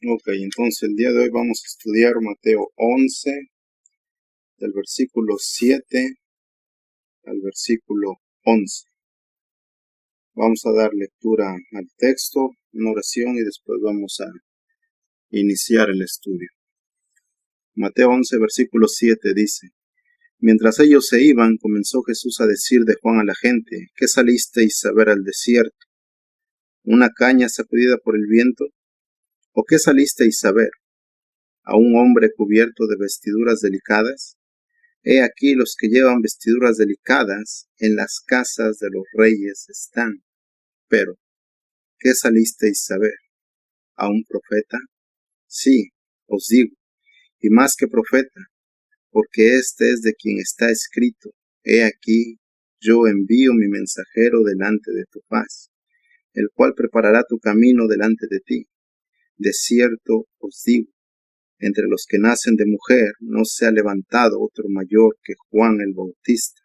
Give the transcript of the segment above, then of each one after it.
Ok, entonces el día de hoy vamos a estudiar Mateo 11, del versículo 7 al versículo 11. Vamos a dar lectura al texto, una oración y después vamos a iniciar el estudio. Mateo 11, versículo 7 dice: Mientras ellos se iban, comenzó Jesús a decir de Juan a la gente: ¿Qué salisteis a ver al desierto? ¿Una caña sacudida por el viento? ¿O qué salisteis a ver? ¿A un hombre cubierto de vestiduras delicadas? He aquí los que llevan vestiduras delicadas en las casas de los reyes están. Pero, ¿qué salisteis a ver? ¿A un profeta? Sí, os digo, y más que profeta, porque este es de quien está escrito: He aquí, yo envío mi mensajero delante de tu paz, el cual preparará tu camino delante de ti. De cierto os digo, entre los que nacen de mujer no se ha levantado otro mayor que Juan el Bautista,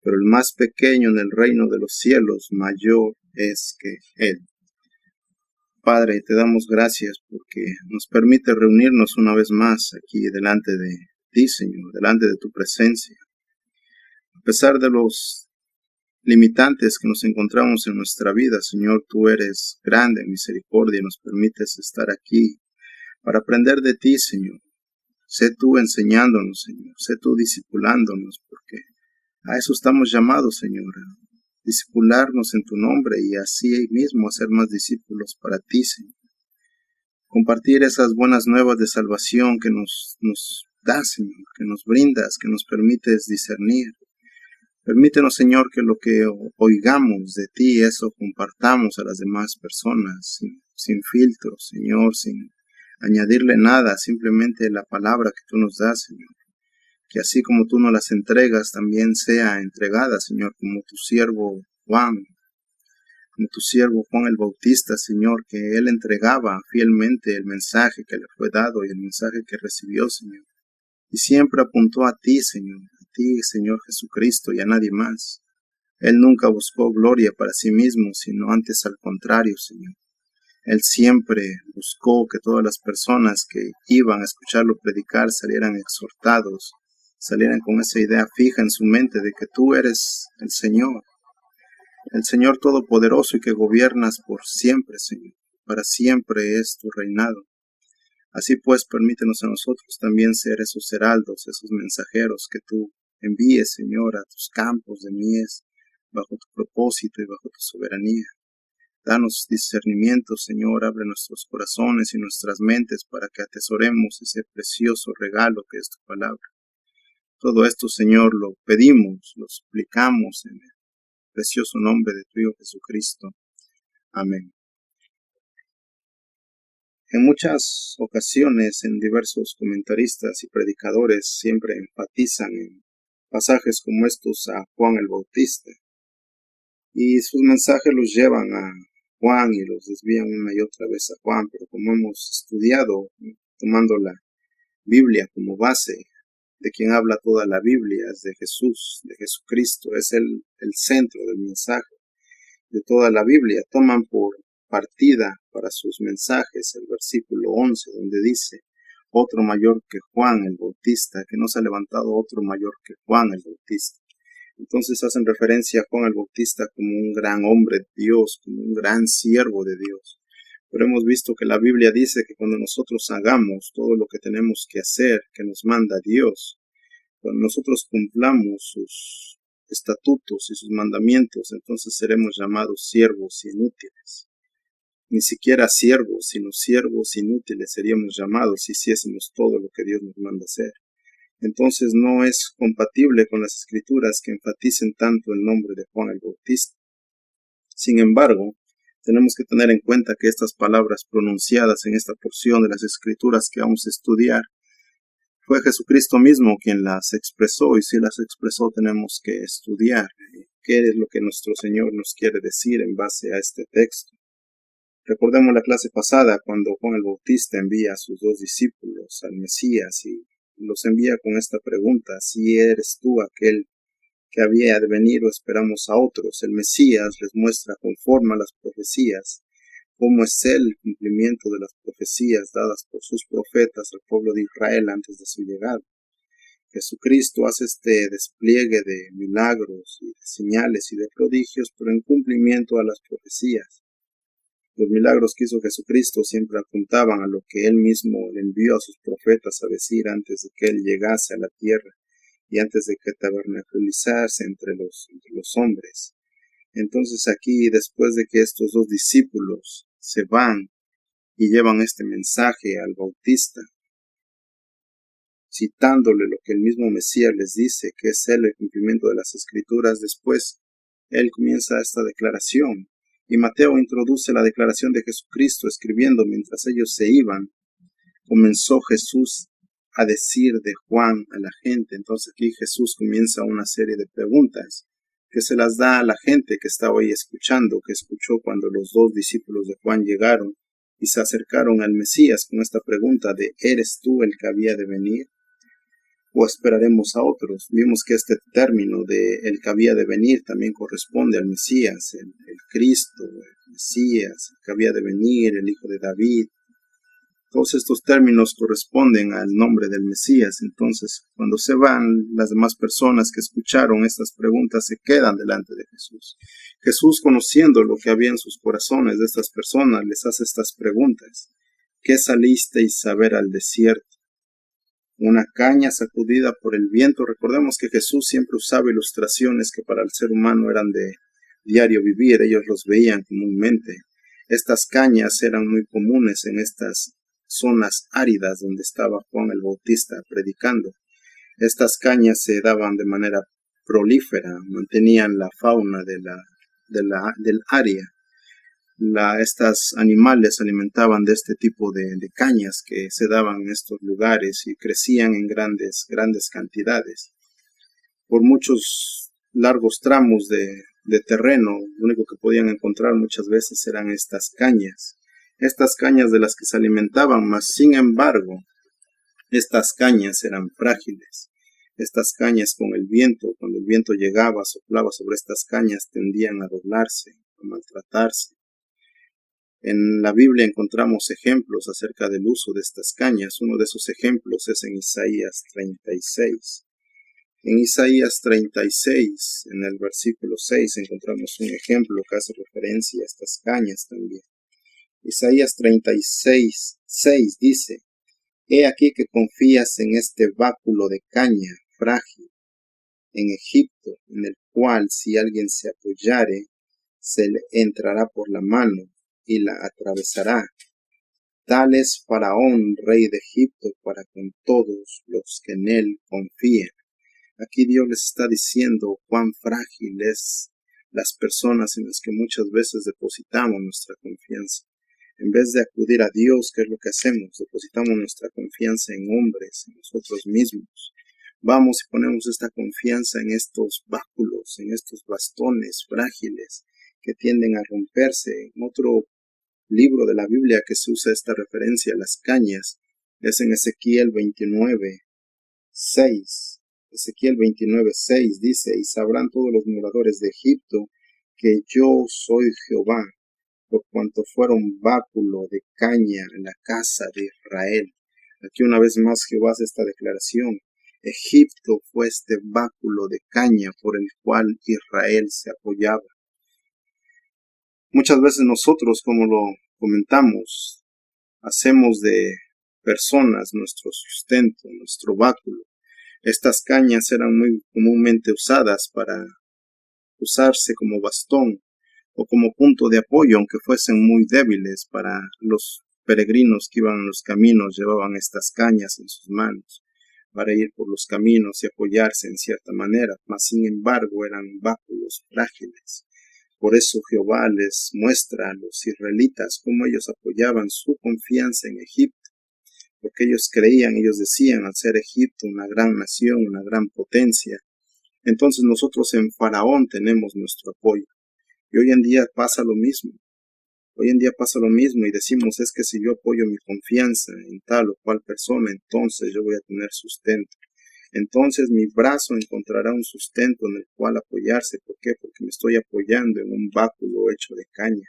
pero el más pequeño en el reino de los cielos mayor es que él. Padre, te damos gracias porque nos permite reunirnos una vez más aquí delante de ti, Señor, delante de tu presencia. A pesar de los limitantes que nos encontramos en nuestra vida, Señor, tú eres grande en misericordia y nos permites estar aquí para aprender de ti, Señor. Sé tú enseñándonos, Señor, sé tú discipulándonos, porque a eso estamos llamados, Señor, a discipularnos en tu nombre y así mismo hacer más discípulos para ti, Señor. Compartir esas buenas nuevas de salvación que nos das, Señor, que nos brindas, que nos permites discernir. Permítenos, Señor, que lo que oigamos de ti, eso compartamos a las demás personas, sin filtros, Señor, sin añadirle nada, simplemente la palabra que tú nos das, Señor. Que así como tú nos las entregas, también sea entregada, Señor, como tu siervo Juan el Bautista, Señor, que él entregaba fielmente el mensaje que le fue dado y el mensaje que recibió, Señor. Y siempre apuntó a ti, Señor, Señor Jesucristo, y a nadie más. Él nunca buscó gloria para sí mismo, sino antes al contrario, Señor. Él siempre buscó que todas las personas que iban a escucharlo predicar salieran exhortados, salieran con esa idea fija en su mente de que tú eres el Señor Todopoderoso y que gobiernas por siempre, Señor. Para siempre es tu reinado. Así pues, permítenos a nosotros también ser esos heraldos, esos mensajeros que tú envíes, Señor, a tus campos de mies, bajo tu propósito y bajo tu soberanía. Danos discernimiento, Señor, abre nuestros corazones y nuestras mentes para que atesoremos ese precioso regalo que es tu palabra. Todo esto, Señor, lo pedimos, lo suplicamos en el precioso nombre de tu Hijo Jesucristo. Amén. En muchas ocasiones, en diversos comentaristas y predicadores siempre enfatizan en pasajes como estos a Juan el Bautista, y sus mensajes los llevan a Juan y los desvían una y otra vez a Juan, pero como hemos estudiado, tomando la Biblia como base, de quien habla toda la Biblia, es de Jesús, de Jesucristo, es el centro del mensaje de toda la Biblia. Toman por partida para sus mensajes el versículo 11, donde dice: otro mayor que Juan el Bautista, que no se ha levantado otro mayor que Juan el Bautista. Entonces hacen referencia a Juan el Bautista como un gran hombre de Dios, como un gran siervo de Dios. Pero hemos visto que la Biblia dice que cuando nosotros hagamos todo lo que tenemos que hacer, que nos manda Dios, cuando nosotros cumplamos sus estatutos y sus mandamientos, entonces seremos llamados siervos inútiles. Ni siquiera siervos, sino siervos inútiles seríamos llamados si hiciésemos todo lo que Dios nos manda hacer. Entonces no es compatible con las escrituras que enfaticen tanto el nombre de Juan el Bautista. Sin embargo, tenemos que tener en cuenta que estas palabras pronunciadas en esta porción de las escrituras que vamos a estudiar, fue Jesucristo mismo quien las expresó, y si las expresó tenemos que estudiar qué es lo que nuestro Señor nos quiere decir en base a este texto. Recordemos la clase pasada cuando Juan el Bautista envía a sus dos discípulos al Mesías y los envía con esta pregunta: si eres tú aquel que había de venir o esperamos a otros. El Mesías les muestra conforme a las profecías cómo es el cumplimiento de las profecías dadas por sus profetas al pueblo de Israel antes de su llegada. Jesucristo hace este despliegue de milagros y de señales y de prodigios, pero en cumplimiento a las profecías. Los milagros que hizo Jesucristo siempre apuntaban a lo que Él mismo le envió a sus profetas a decir antes de que Él llegase a la tierra y antes de que tabernaculizase entre los hombres. Entonces aquí, después de que estos dos discípulos se van y llevan este mensaje al Bautista, citándole lo que el mismo Mesías les dice, que es él el cumplimiento de las Escrituras, después él comienza esta declaración. Y Mateo introduce la declaración de Jesucristo escribiendo mientras ellos se iban. Comenzó Jesús a decir de Juan a la gente. Entonces aquí Jesús comienza una serie de preguntas que se las da a la gente que estaba ahí escuchando, que escuchó cuando los dos discípulos de Juan llegaron y se acercaron al Mesías con esta pregunta de ¿eres tú el que había de venir? ¿O esperaremos a otros? Vimos que este término de el que había de venir también corresponde al Mesías, el Cristo, el Mesías, el que había de venir, el Hijo de David. Todos estos términos corresponden al nombre del Mesías. Entonces, cuando se van, las demás personas que escucharon estas preguntas se quedan delante de Jesús. Jesús, conociendo lo que había en sus corazones de estas personas, les hace estas preguntas. ¿Qué salisteis a ver al desierto? ¿Una caña sacudida por el viento? Recordemos que Jesús siempre usaba ilustraciones que para el ser humano eran de diario vivir. Ellos los veían comúnmente. Estas cañas eran muy comunes en estas zonas áridas donde estaba Juan el Bautista predicando. Estas cañas se daban de manera prolífera, mantenían la fauna del área. Estos animales se alimentaban de este tipo de cañas que se daban en estos lugares y crecían en grandes cantidades. Por muchos largos tramos de terreno, lo único que podían encontrar muchas veces eran estas cañas de las que se alimentaban, mas sin embargo, estas cañas eran frágiles. Estas cañas con el viento, cuando el viento llegaba, soplaba sobre estas cañas, tendían a doblarse, a maltratarse. En la Biblia encontramos ejemplos acerca del uso de estas cañas. Uno de esos ejemplos es en Isaías 36. En Isaías 36, en el versículo 6, encontramos un ejemplo que hace referencia a estas cañas también. Isaías 36, 6 dice, «He aquí que confías en este báculo de caña frágil, en Egipto, en el cual si alguien se apoyare, se le entrará por la mano y la atravesará. Tal es Faraón, rey de Egipto, para con todos los que en él confíen». Aquí Dios les está diciendo cuán frágil es las personas en las que muchas veces depositamos nuestra confianza. En vez de acudir a Dios, ¿qué es lo que hacemos? Depositamos nuestra confianza en hombres, en nosotros mismos. Vamos y ponemos esta confianza en estos báculos, en estos bastones frágiles que tienden a romperse. En otro libro de la Biblia que se usa esta referencia a las cañas es en Ezequiel 29, 6. Ezequiel 29:6 dice, «Y sabrán todos los moradores de Egipto que yo soy Jehová, por cuanto fueron báculo de caña en la casa de Israel». Aquí una vez más Jehová hace esta declaración. Egipto fue este báculo de caña por el cual Israel se apoyaba. Muchas veces nosotros, como lo comentamos, hacemos de personas nuestro sustento, nuestro báculo. Estas cañas eran muy comúnmente usadas para usarse como bastón o como punto de apoyo, aunque fuesen muy débiles. Para los peregrinos que iban en los caminos, llevaban estas cañas en sus manos para ir por los caminos y apoyarse en cierta manera, mas sin embargo eran báculos frágiles. Por eso Jehová les muestra a los israelitas cómo ellos apoyaban su confianza en Egipto, porque ellos creían, ellos decían, al ser Egipto una gran nación, una gran potencia, entonces nosotros en Faraón tenemos nuestro apoyo. Y hoy en día pasa lo mismo. Hoy en día pasa lo mismo y decimos, es que si yo apoyo mi confianza en tal o cual persona, entonces yo voy a tener sustento. Entonces mi brazo encontrará un sustento en el cual apoyarse. ¿Por qué? Porque me estoy apoyando en un báculo hecho de caña.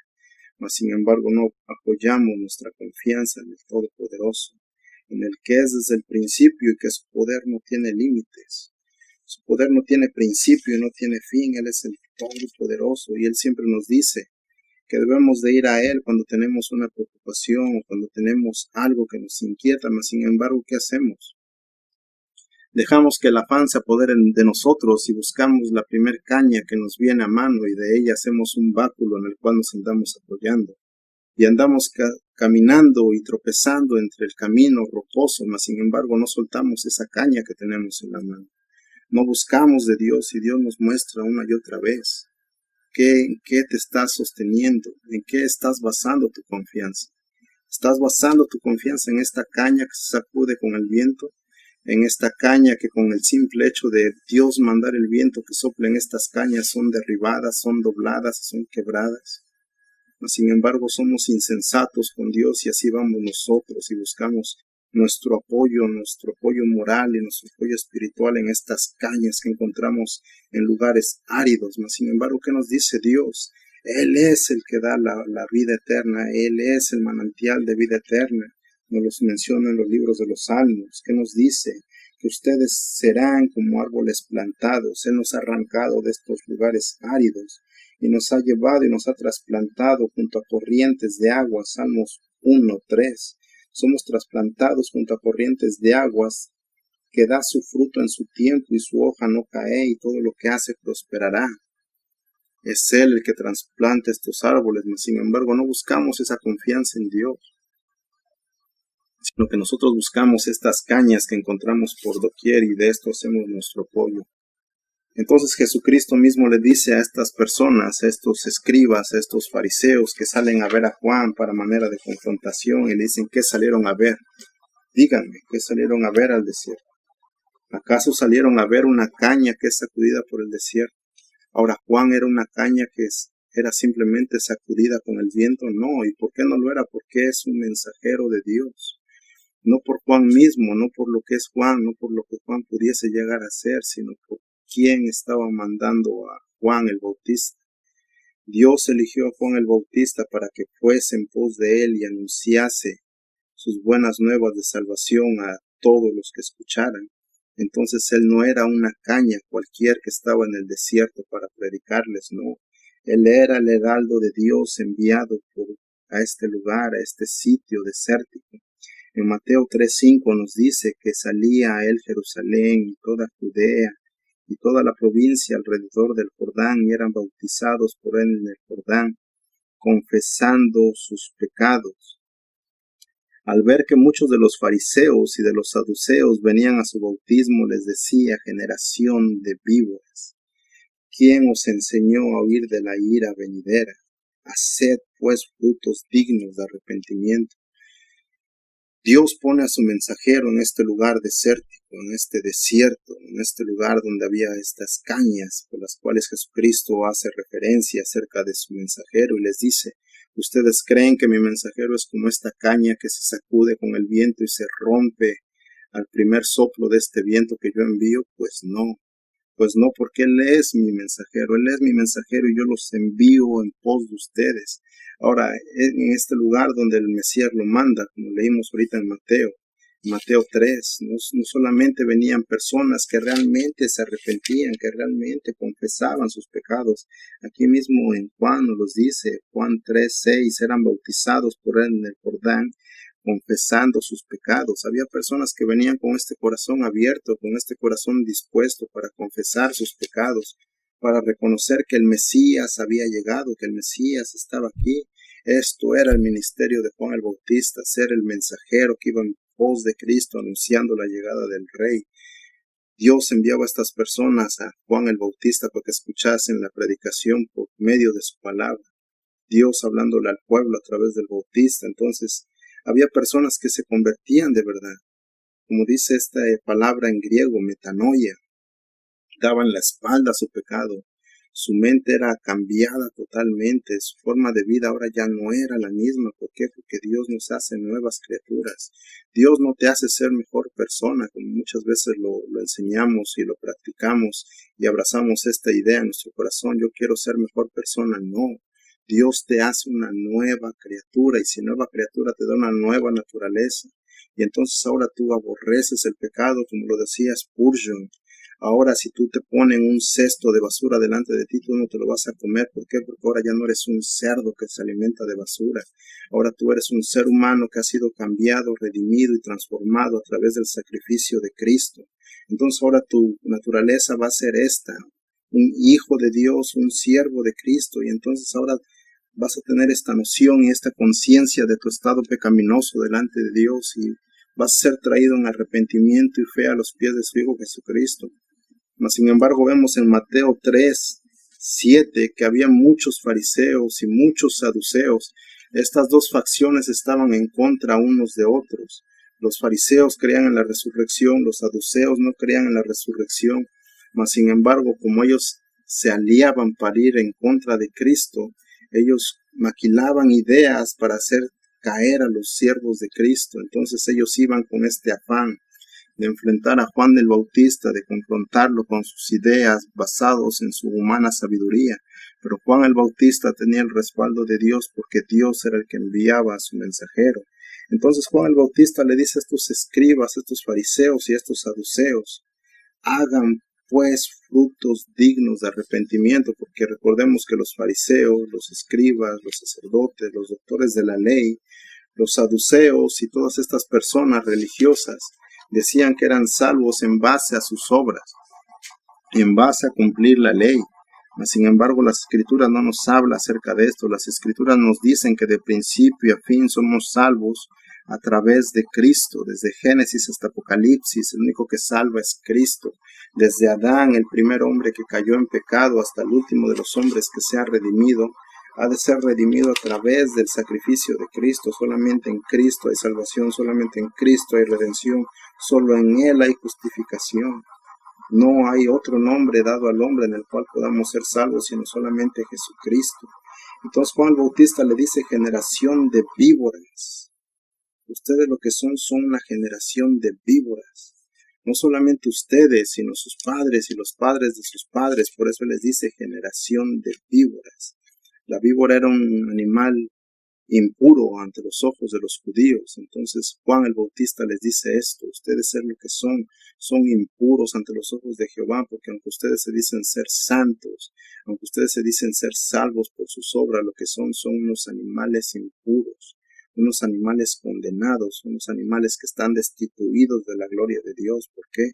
mas sin embargo no apoyamos nuestra confianza en el Todopoderoso, en el que es desde el principio y que su poder no tiene límites. Su poder no tiene principio y no tiene fin. Él es el Todopoderoso y Él siempre nos dice que debemos de ir a Él cuando tenemos una preocupación o cuando tenemos algo que nos inquieta, mas sin embargo, ¿qué hacemos? Dejamos que el afán se apodere de nosotros y buscamos la primer caña que nos viene a mano y de ella hacemos un báculo en el cual nos andamos apoyando. Y andamos caminando y tropezando entre el camino rocoso, mas sin embargo no soltamos esa caña que tenemos en la mano. No buscamos de Dios y Dios nos muestra una y otra vez en qué te estás sosteniendo, en qué estás basando tu confianza. ¿Estás basando tu confianza en esta caña que se sacude con el viento? En esta caña que con el simple hecho de Dios mandar el viento que sople en estas cañas son derribadas, son dobladas, son quebradas. Mas, sin embargo, somos insensatos con Dios y así vamos nosotros y buscamos nuestro apoyo moral y nuestro apoyo espiritual en estas cañas que encontramos en lugares áridos. Mas, sin embargo, ¿qué nos dice Dios? Él es el que da la vida eterna, Él es el manantial de vida eterna. Nos los menciona en los libros de los Salmos. ¿Qué nos dice? Que ustedes serán como árboles plantados. Él nos ha arrancado de estos lugares áridos y nos ha llevado y nos ha trasplantado junto a corrientes de aguas. Salmos 1:3. Somos trasplantados junto a corrientes de aguas que da su fruto en su tiempo y su hoja no cae y todo lo que hace prosperará. Es Él el que trasplanta estos árboles, mas sin embargo no buscamos esa confianza en Dios, sino que nosotros buscamos estas cañas que encontramos por doquier y de esto hacemos nuestro apoyo. Entonces Jesucristo mismo le dice a estas personas, a estos escribas, a estos fariseos que salen a ver a Juan para manera de confrontación y le dicen, ¿qué salieron a ver? Díganme, ¿qué salieron a ver al desierto? ¿Acaso salieron a ver una caña que es sacudida por el desierto? Ahora, Juan era una caña que era simplemente sacudida con el viento. No, ¿y por qué no lo era? Porque es un mensajero de Dios. No por Juan mismo, no por lo que es Juan, no por lo que Juan pudiese llegar a ser, sino por quién estaba mandando a Juan el Bautista. Dios eligió a Juan el Bautista para que fuese en pos de él y anunciase sus buenas nuevas de salvación a todos los que escucharan. Entonces él no era una caña cualquier que estaba en el desierto para predicarles, no. Él era el heraldo de Dios enviado a este lugar, a este sitio desértico. En Mateo 3:5 nos dice que salía a él Jerusalén y toda Judea y toda la provincia alrededor del Jordán y eran bautizados por él en el Jordán, confesando sus pecados. Al ver que muchos de los fariseos y de los saduceos venían a su bautismo, les decía, generación de víboras, ¿quién os enseñó a huir de la ira venidera? Haced pues frutos dignos de arrepentimiento. Dios pone a su mensajero en este lugar desértico, en este desierto, en este lugar donde había estas cañas por las cuales Jesucristo hace referencia acerca de su mensajero y les dice, ¿ustedes creen que mi mensajero es como esta caña que se sacude con el viento y se rompe al primer soplo de este viento que yo envío? Pues no, porque Él es mi mensajero y yo los envío en pos de ustedes. Ahora, en este lugar donde el Mesías lo manda, como leímos ahorita en Mateo 3, no solamente venían personas que realmente se arrepentían, que realmente confesaban sus pecados. Aquí mismo en Juan nos los dice, Juan 3:6, eran bautizados por él en el Jordán, confesando sus pecados. Había personas que venían con este corazón abierto, con este corazón dispuesto para confesar sus pecados, para reconocer que el Mesías había llegado, que el Mesías estaba aquí. Esto era el ministerio de Juan el Bautista, ser el mensajero que iba en pos de Cristo anunciando la llegada del Rey. Dios enviaba a estas personas, a Juan el Bautista, para que escuchasen la predicación por medio de su palabra. Dios hablándole al pueblo a través del Bautista. Entonces, había personas que se convertían de verdad. Como dice esta palabra en griego, metanoia, daban la espalda a su pecado. Su mente era cambiada totalmente, su forma de vida ahora ya no era la misma. ¿Por qué? Porque Dios nos hace nuevas criaturas. Dios no te hace ser mejor persona, como muchas veces lo enseñamos y lo practicamos y abrazamos esta idea en nuestro corazón. Yo quiero ser mejor persona. No. Dios te hace una nueva criatura, y si nueva criatura te da una nueva naturaleza. Y entonces ahora tú aborreces el pecado, como lo decía Spurgeon. Ahora si tú te ponen un cesto de basura delante de ti, tú no te lo vas a comer. ¿Por qué? Porque ahora ya no eres un cerdo que se alimenta de basura. Ahora tú eres un ser humano que ha sido cambiado, redimido y transformado a través del sacrificio de Cristo. Entonces ahora tu naturaleza va a ser esta, un hijo de Dios, un siervo de Cristo, y entonces ahora vas a tener esta noción y esta conciencia de tu estado pecaminoso delante de Dios, y vas a ser traído en arrepentimiento y fe a los pies de su Hijo Jesucristo. Mas, sin embargo, vemos en Mateo 3:7 que había muchos fariseos y muchos saduceos. Estas dos facciones estaban en contra unos de otros. Los fariseos creían en la resurrección, los saduceos no creían en la resurrección. Mas, sin embargo, como ellos se aliaban para ir en contra de Cristo, ellos maquilaban ideas para hacer caer a los siervos de Cristo. Entonces ellos iban con este afán de enfrentar a Juan el Bautista, de confrontarlo con sus ideas basados en su humana sabiduría. Pero Juan el Bautista tenía el respaldo de Dios, porque Dios era el que enviaba a su mensajero. Entonces Juan el Bautista le dice a estos escribas, a estos fariseos y a estos saduceos: hagan pues frutos dignos de arrepentimiento, porque recordemos que los fariseos, los escribas, los sacerdotes, los doctores de la ley, los saduceos y todas estas personas religiosas decían que eran salvos en base a sus obras, en base a cumplir la ley. Sin embargo, las Escrituras no nos habla acerca de esto. Las Escrituras nos dicen que de principio a fin somos salvos a través de Cristo. Desde Génesis hasta Apocalipsis, el único que salva es Cristo. Desde Adán, el primer hombre que cayó en pecado, hasta el último de los hombres que se ha redimido, ha de ser redimido a través del sacrificio de Cristo. Solamente en Cristo hay salvación, solamente en Cristo hay redención, solo en Él hay justificación. No hay otro nombre dado al hombre en el cual podamos ser salvos, sino solamente Jesucristo. Entonces Juan el Bautista le dice: generación de víboras. Ustedes lo que son una generación de víboras. No solamente ustedes, sino sus padres y los padres de sus padres. Por eso les dice generación de víboras. La víbora era un animal impuro ante los ojos de los judíos. Entonces Juan el Bautista les dice esto: ustedes ser lo que son impuros ante los ojos de Jehová, porque aunque ustedes se dicen ser santos, aunque ustedes se dicen ser salvos por sus obras, lo que son unos animales impuros, unos animales condenados, unos animales que están destituidos de la gloria de Dios. ¿Por qué?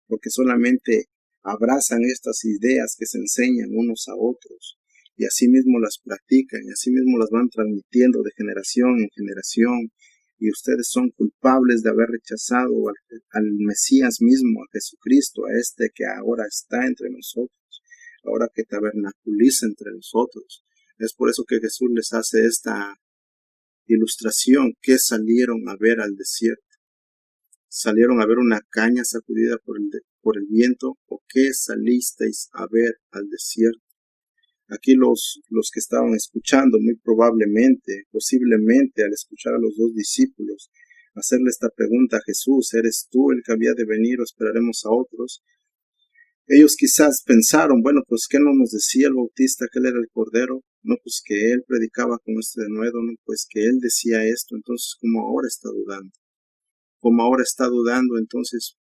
Porque solamente abrazan estas ideas que se enseñan unos a otros, y así mismo las practican, y así mismo las van transmitiendo de generación en generación. Y ustedes son culpables de haber rechazado al Mesías mismo, a Jesucristo, a este que ahora está entre nosotros, ahora que tabernaculiza entre nosotros. Es por eso que Jesús les hace esta ilustración: que salieron a ver al desierto. ¿Salieron a ver una caña sacudida por el viento, o qué salisteis a ver al desierto? Aquí los que estaban escuchando, muy probablemente, posiblemente, al escuchar a los dos discípulos hacerle esta pregunta a Jesús: ¿eres tú el que había de venir o esperaremos a otros? Ellos quizás pensaron: bueno, pues ¿qué no nos decía el Bautista que él era el Cordero? No, pues que él predicaba con este denuedo, no, pues que él decía esto. Entonces, ¿cómo ahora está dudando? ¿Cómo ahora está dudando? Entonces,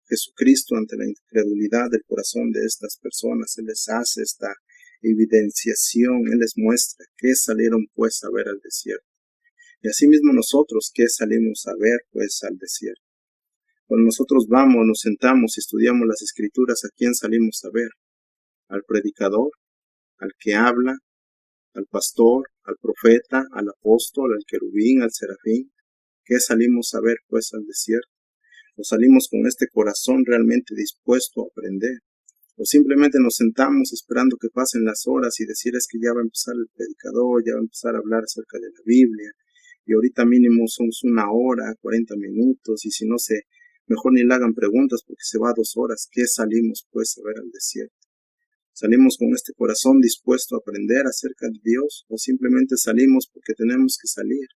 Jesucristo, ante la incredulidad del corazón de estas personas, Él les hace esta evidenciación, Él les muestra: ¿qué salieron pues a ver al desierto? Y asimismo nosotros, ¿qué salimos a ver pues al desierto? Cuando nosotros vamos, nos sentamos y estudiamos las Escrituras, ¿a quién salimos a ver? ¿Al predicador? ¿Al que habla? ¿Al pastor? ¿Al profeta? ¿Al apóstol? ¿Al querubín? ¿Al serafín? ¿Qué salimos a ver pues al desierto? ¿O salimos con este corazón realmente dispuesto a aprender? ¿O simplemente nos sentamos esperando que pasen las horas y decir: es que ya va a empezar el predicador, ya va a empezar a hablar acerca de la Biblia, y ahorita mínimo son 1 hora, 40 minutos, y si no mejor ni le hagan preguntas porque se va 2 horas? ¿Qué salimos pues a ver al desierto? ¿Salimos con este corazón dispuesto a aprender acerca de Dios, o simplemente salimos porque tenemos que salir?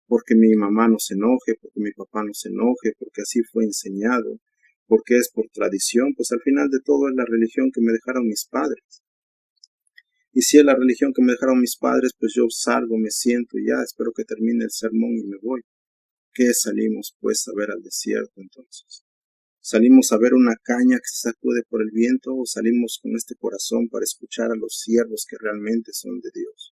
Porque mi mamá no se enoje, porque mi papá no se enoje, porque así fue enseñado, porque es por tradición. Pues al final de todo es la religión que me dejaron mis padres. Y si es la religión que me dejaron mis padres, pues yo salgo, me siento y ya, espero que termine el sermón y me voy. ¿Qué salimos pues a ver al desierto entonces? ¿Salimos a ver una caña que se sacude por el viento o salimos con este corazón para escuchar a los siervos que realmente son de Dios?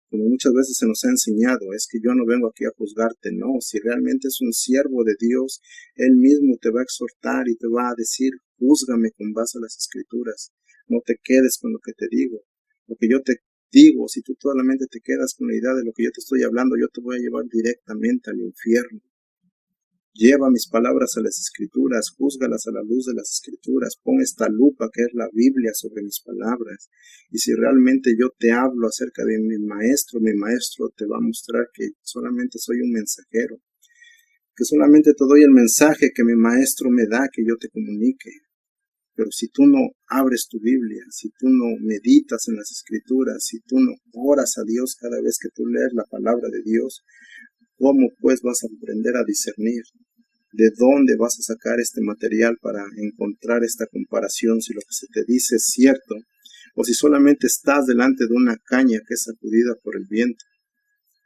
Como muchas veces se nos ha enseñado, es que yo no vengo aquí a juzgarte, no, si realmente es un siervo de Dios, Él mismo te va a exhortar y te va a decir, júzgame con base a las Escrituras, no te quedes con lo que te digo, lo que yo te digo, si tú solamente te quedas con la idea de lo que yo te estoy hablando, yo te voy a llevar directamente al infierno. Lleva mis palabras a las Escrituras, júzgalas a la luz de las Escrituras, pon esta lupa que es la Biblia sobre mis palabras. Y si realmente yo te hablo acerca de mi maestro te va a mostrar que solamente soy un mensajero, que solamente te doy el mensaje que mi maestro me da, que yo te comunique. Pero si tú no abres tu Biblia, si tú no meditas en las Escrituras, si tú no oras a Dios cada vez que tú lees la palabra de Dios, ¿cómo pues vas a aprender a discernir? ¿De dónde vas a sacar este material para encontrar esta comparación si lo que se te dice es cierto o si solamente estás delante de una caña que es sacudida por el viento?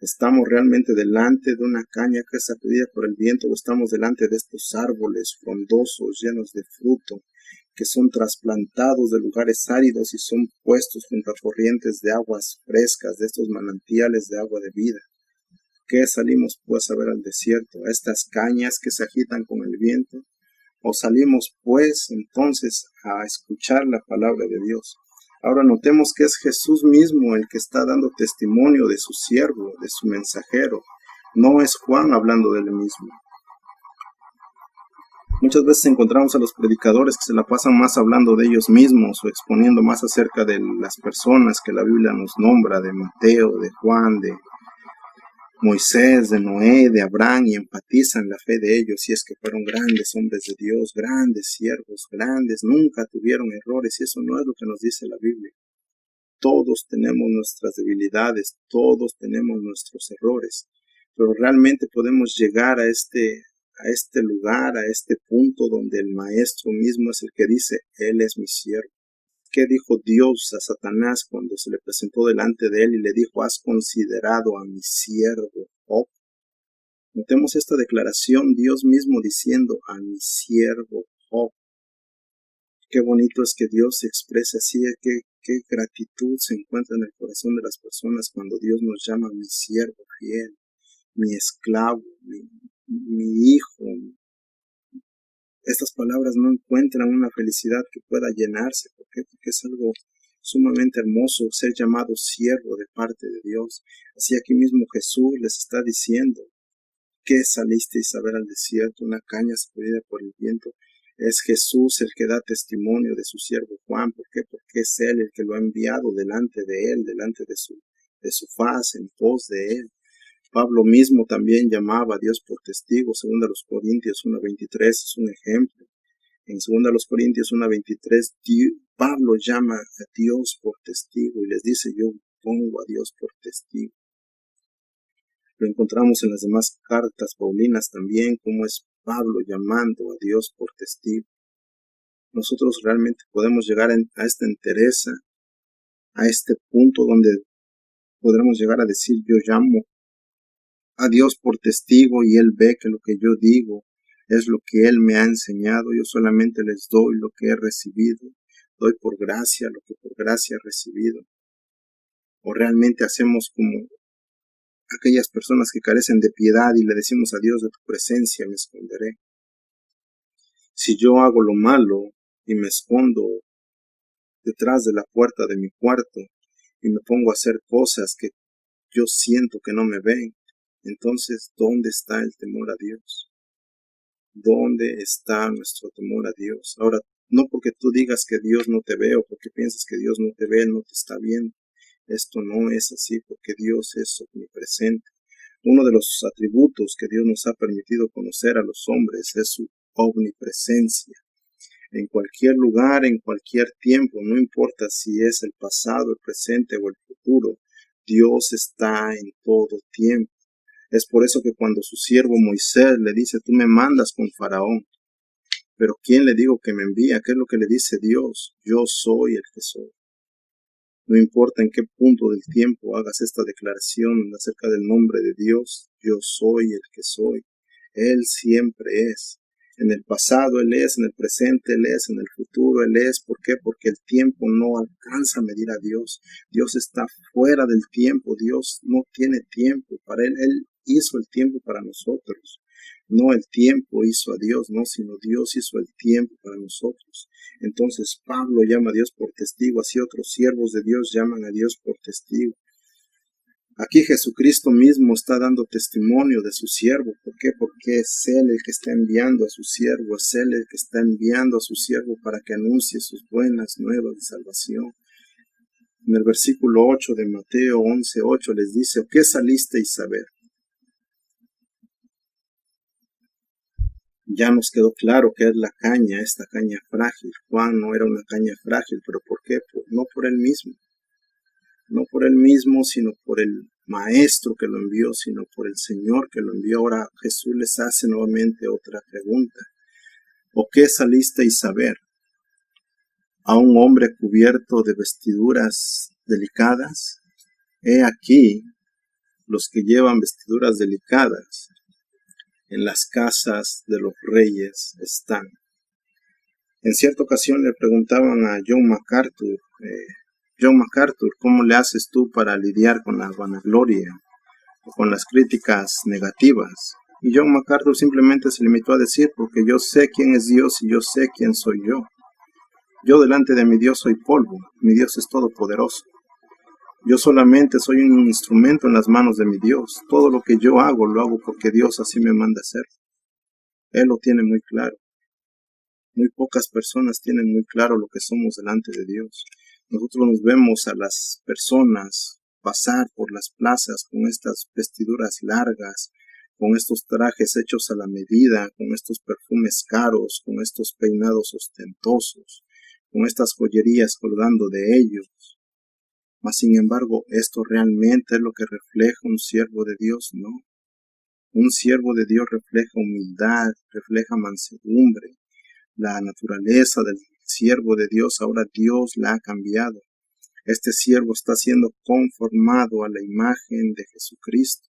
¿Estamos realmente delante de una caña que es sacudida por el viento o estamos delante de estos árboles frondosos llenos de fruto que son trasplantados de lugares áridos y son puestos junto a corrientes de aguas frescas, de estos manantiales de agua de vida? ¿Qué salimos pues a ver al desierto? ¿A estas cañas que se agitan con el viento? ¿O salimos pues entonces a escuchar la palabra de Dios? Ahora notemos que es Jesús mismo el que está dando testimonio de su siervo, de su mensajero. No es Juan hablando de él mismo. Muchas veces encontramos a los predicadores que se la pasan más hablando de ellos mismos o exponiendo más acerca de las personas que la Biblia nos nombra, de Mateo, de Juan, de Moisés, de Noé, de Abraham, y enfatizan la fe de ellos, y es que fueron grandes hombres de Dios, grandes siervos, grandes, nunca tuvieron errores, y eso no es lo que nos dice la Biblia. Todos tenemos nuestras debilidades, todos tenemos nuestros errores, pero realmente podemos llegar a este lugar, a este punto donde el Maestro mismo es el que dice, Él es mi siervo. ¿Qué dijo Dios a Satanás cuando se le presentó delante de él y le dijo, has considerado a mi siervo Job? Notemos esta declaración, Dios mismo diciendo, a mi siervo Job. Qué bonito es que Dios se exprese así, qué gratitud se encuentra en el corazón de las personas cuando Dios nos llama mi siervo fiel, mi esclavo, mi hijo. Estas palabras no encuentran una felicidad que pueda llenarse. ¿Por qué? Porque es algo sumamente hermoso ser llamado siervo de parte de Dios. Así aquí mismo Jesús les está diciendo que salisteis a ver al desierto, una caña sacudida por el viento. Es Jesús el que da testimonio de su siervo Juan. ¿Por qué? Porque es Él el que lo ha enviado delante de Él, delante de su faz, en pos de Él. Pablo mismo también llamaba a Dios por testigo. 2 Corintios 1:23 es un ejemplo. En 2 Corintios 1:23, Pablo llama a Dios por testigo y les dice, yo pongo a Dios por testigo. Lo encontramos en las demás cartas paulinas también, como es Pablo llamando a Dios por testigo. Nosotros realmente podemos llegar a esta entereza, a este punto donde podremos llegar a decir, yo llamo a Dios por testigo y Él ve que lo que yo digo es lo que Él me ha enseñado. Yo solamente les doy lo que he recibido. Doy por gracia lo que por gracia he recibido. O realmente hacemos como aquellas personas que carecen de piedad y le decimos a Dios, de tu presencia me esconderé. Si yo hago lo malo y me escondo detrás de la puerta de mi cuarto y me pongo a hacer cosas que yo siento que no me ven, entonces, ¿dónde está el temor a Dios? ¿Dónde está nuestro temor a Dios? Ahora, no porque tú digas que Dios no te ve o porque piensas que Dios no te ve, no te está viendo. Esto no es así porque Dios es omnipresente. Uno de los atributos que Dios nos ha permitido conocer a los hombres es su omnipresencia. En cualquier lugar, en cualquier tiempo, no importa si es el pasado, el presente o el futuro, Dios está en todo tiempo. Es por eso que cuando su siervo Moisés le dice, tú me mandas con Faraón, pero ¿quién le digo que me envía? ¿Qué es lo que le dice Dios? Yo soy el que soy. No importa en qué punto del tiempo hagas esta declaración acerca del nombre de Dios, yo soy el que soy. Él siempre es. En el pasado Él es, en el presente Él es, en el futuro Él es. ¿Por qué? Porque el tiempo no alcanza a medir a Dios. Dios está fuera del tiempo. Dios no tiene tiempo. Para Él hizo el tiempo para nosotros. No el tiempo hizo a Dios, no, sino Dios hizo el tiempo para nosotros. Entonces Pablo llama a Dios por testigo, así otros siervos de Dios llaman a Dios por testigo. Aquí Jesucristo mismo está dando testimonio de su siervo. ¿Por qué? Porque es Él el que está enviando a su siervo, es Él el que está enviando a su siervo para que anuncie sus buenas nuevas de salvación. En el versículo 8 de Mateo 11:8 les dice, ¿o qué salisteis a ver? Ya nos quedó claro que es la caña, esta caña frágil. Juan no era una caña frágil, pero ¿por qué? No por él mismo. No por él mismo, sino por el maestro que lo envió, sino por el Señor que lo envió. Ahora Jesús les hace nuevamente otra pregunta. ¿O qué salisteis a ver? ¿A un hombre cubierto de vestiduras delicadas? He aquí los que llevan vestiduras delicadas en las casas de los reyes están. En cierta ocasión le preguntaban a John MacArthur, ¿cómo le haces tú para lidiar con la vanagloria o con las críticas negativas? Y John MacArthur simplemente se limitó a decir, porque yo sé quién es Dios y yo sé quién soy yo. Yo delante de mi Dios soy polvo, mi Dios es todopoderoso. Yo solamente soy un instrumento en las manos de mi Dios. Todo lo que yo hago, lo hago porque Dios así me manda hacer. Él lo tiene muy claro. Muy pocas personas tienen muy claro lo que somos delante de Dios. Nosotros nos vemos a las personas pasar por las plazas con estas vestiduras largas, con estos trajes hechos a la medida, con estos perfumes caros, con estos peinados ostentosos, con estas joyerías colgando de ellos. Mas sin embargo, ¿esto realmente es lo que refleja un siervo de Dios? No. Un siervo de Dios refleja humildad, refleja mansedumbre. La naturaleza del siervo de Dios, ahora Dios la ha cambiado. Este siervo está siendo conformado a la imagen de Jesucristo.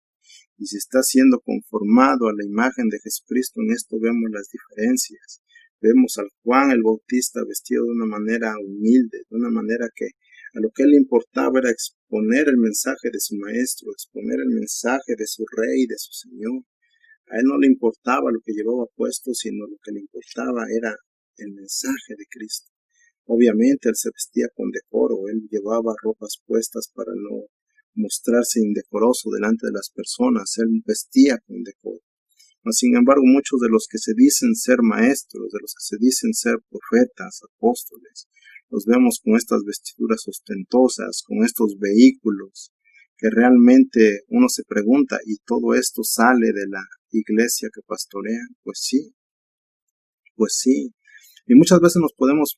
Y si está siendo conformado a la imagen de Jesucristo, en esto vemos las diferencias. Vemos al Juan el Bautista vestido de una manera humilde, de una manera que a lo que le importaba era exponer el mensaje de su maestro, exponer el mensaje de su rey, de su Señor. A él no le importaba lo que llevaba puesto, sino lo que le importaba era el mensaje de Cristo. Obviamente él se vestía con decoro, él llevaba ropas puestas para no mostrarse indecoroso delante de las personas, él vestía con decoro. Mas, sin embargo, muchos de los que se dicen ser maestros, de los que se dicen ser profetas, apóstoles, los vemos con estas vestiduras ostentosas, con estos vehículos, que realmente uno se pregunta, ¿y todo esto sale de la iglesia que pastorean? Pues sí, pues sí. Y muchas veces nos podemos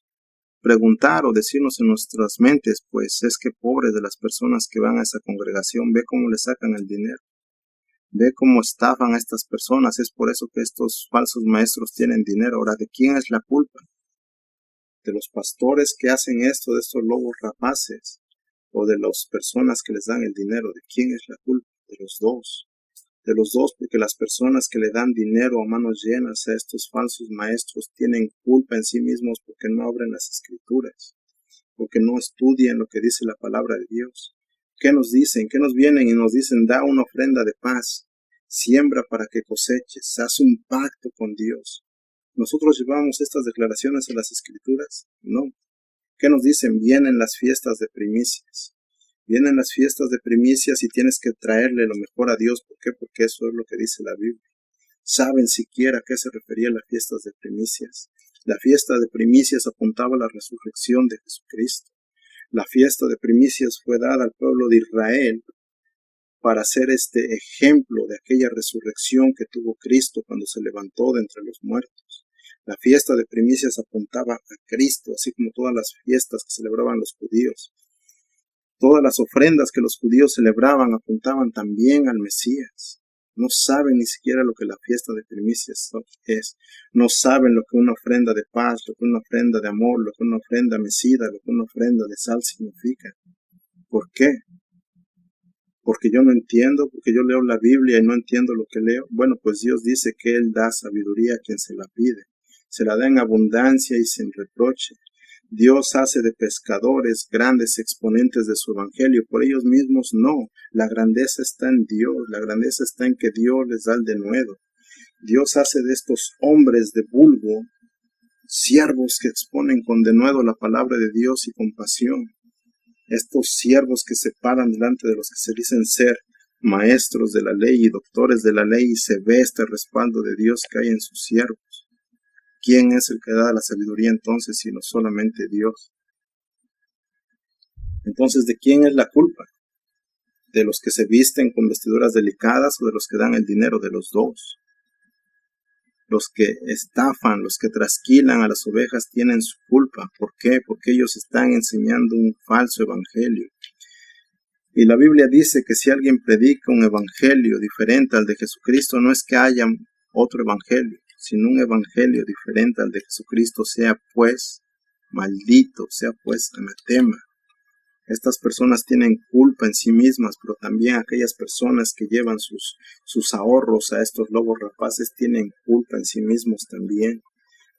preguntar o decirnos en nuestras mentes, pues es que pobres de las personas que van a esa congregación, ve cómo le sacan el dinero. Ve cómo estafan a estas personas. Es por eso que estos falsos maestros tienen dinero. Ahora, ¿de quién es la culpa? ¿De los pastores que hacen esto, de estos lobos rapaces? ¿O de las personas que les dan el dinero? ¿De quién es la culpa? De los dos. De los dos, porque las personas que le dan dinero a manos llenas a estos falsos maestros tienen culpa en sí mismos porque no abren las escrituras, porque no estudian lo que dice la palabra de Dios. ¿Qué nos dicen? ¿Qué nos vienen y nos dicen? Da una ofrenda de paz, siembra para que coseches, haz un pacto con Dios. ¿Nosotros llevamos estas declaraciones a las escrituras? No. ¿Qué nos dicen? Vienen las fiestas de primicias. Vienen las fiestas de primicias y tienes que traerle lo mejor a Dios. ¿Por qué? Porque eso es lo que dice la Biblia. ¿Saben siquiera a qué se refería las fiestas de primicias? La fiesta de primicias apuntaba a la resurrección de Jesucristo. La fiesta de primicias fue dada al pueblo de Israel para ser este ejemplo de aquella resurrección que tuvo Cristo cuando se levantó de entre los muertos. La fiesta de primicias apuntaba a Cristo, así como todas las fiestas que celebraban los judíos. Todas las ofrendas que los judíos celebraban apuntaban también al Mesías. No saben ni siquiera lo que la fiesta de primicias es. No saben lo que una ofrenda de paz, lo que una ofrenda de amor, lo que una ofrenda mecida, lo que una ofrenda de sal significa. ¿Por qué? Porque yo no entiendo, porque yo leo la Biblia y no entiendo lo que leo. Bueno, pues Dios dice que Él da sabiduría a quien se la pide. Se la da en abundancia y sin reproche. Dios hace de pescadores grandes exponentes de su evangelio. Por ellos mismos no. La grandeza está en Dios. La grandeza está en que Dios les da el denuedo. Dios hace de estos hombres de vulgo siervos que exponen con denuedo la palabra de Dios y compasión. Estos siervos que se paran delante de los que se dicen ser maestros de la ley y doctores de la ley, y se ve este respaldo de Dios que hay en sus siervos. ¿Quién es el que da la sabiduría entonces, sino solamente Dios? Entonces, ¿de quién es la culpa? ¿De los que se visten con vestiduras delicadas o de los que dan el dinero? De los dos. Los que estafan, los que trasquilan a las ovejas tienen su culpa. ¿Por qué? Porque ellos están enseñando un falso evangelio. Y la Biblia dice que si alguien predica un evangelio diferente al de Jesucristo, no es que haya otro evangelio, sino un evangelio diferente al de Jesucristo, sea pues maldito, sea pues anatema. Estas personas tienen culpa en sí mismas, pero también aquellas personas que llevan sus ahorros a estos lobos rapaces tienen culpa en sí mismos también.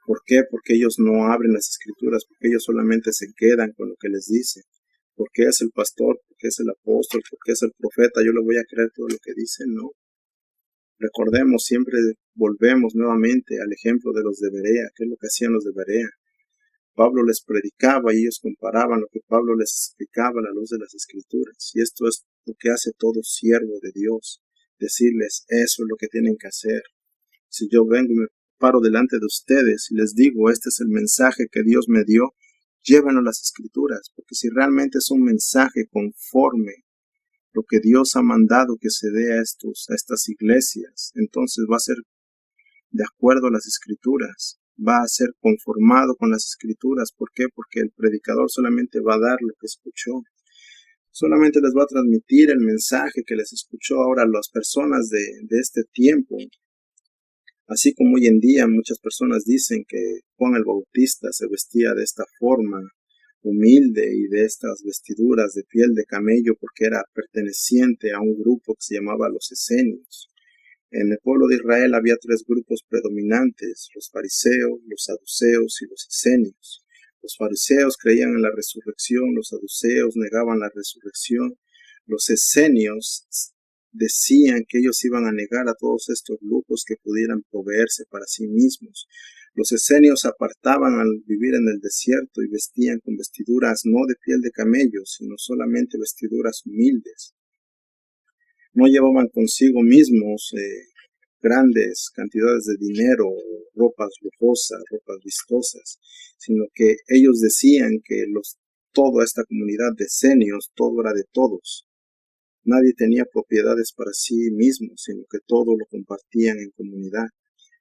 ¿Por qué? Porque ellos no abren las escrituras, porque ellos solamente se quedan con lo que les dice. Porque es el pastor, porque es el apóstol, porque es el profeta, yo le voy a creer todo lo que dice. No. Recordemos, siempre volvemos nuevamente al ejemplo de los de Berea. ¿Qué es lo que hacían los de Berea? Pablo les predicaba y ellos comparaban lo que Pablo les explicaba a la luz de las escrituras. Y esto es lo que hace todo siervo de Dios. Decirles, eso es lo que tienen que hacer. Si yo vengo y me paro delante de ustedes y les digo, este es el mensaje que Dios me dio, llévenlo a las escrituras. Porque si realmente es un mensaje conforme lo que Dios ha mandado que se dé a estas iglesias, entonces va a ser de acuerdo a las escrituras. Va a ser conformado con las escrituras. ¿Por qué? Porque el predicador solamente va a dar lo que escuchó. Solamente les va a transmitir el mensaje que les escuchó. Ahora, las personas de este tiempo, así como hoy en día muchas personas dicen que Juan el Bautista se vestía de esta forma humilde y de estas vestiduras de piel de camello porque era perteneciente a un grupo que se llamaba los esenios. En el pueblo de Israel había tres grupos predominantes: los fariseos, los saduceos y los esenios. Los fariseos creían en la resurrección, los saduceos negaban la resurrección, los esenios decían que ellos iban a negar a todos estos grupos que pudieran proveerse para sí mismos. Los esenios apartaban al vivir en el desierto y vestían con vestiduras no de piel de camello, sino solamente vestiduras humildes. No llevaban consigo mismos grandes cantidades de dinero, ropas lujosas, ropas vistosas, sino que ellos decían que toda esta comunidad de esenios, todo era de todos. Nadie tenía propiedades para sí mismo, sino que todo lo compartían en comunidad.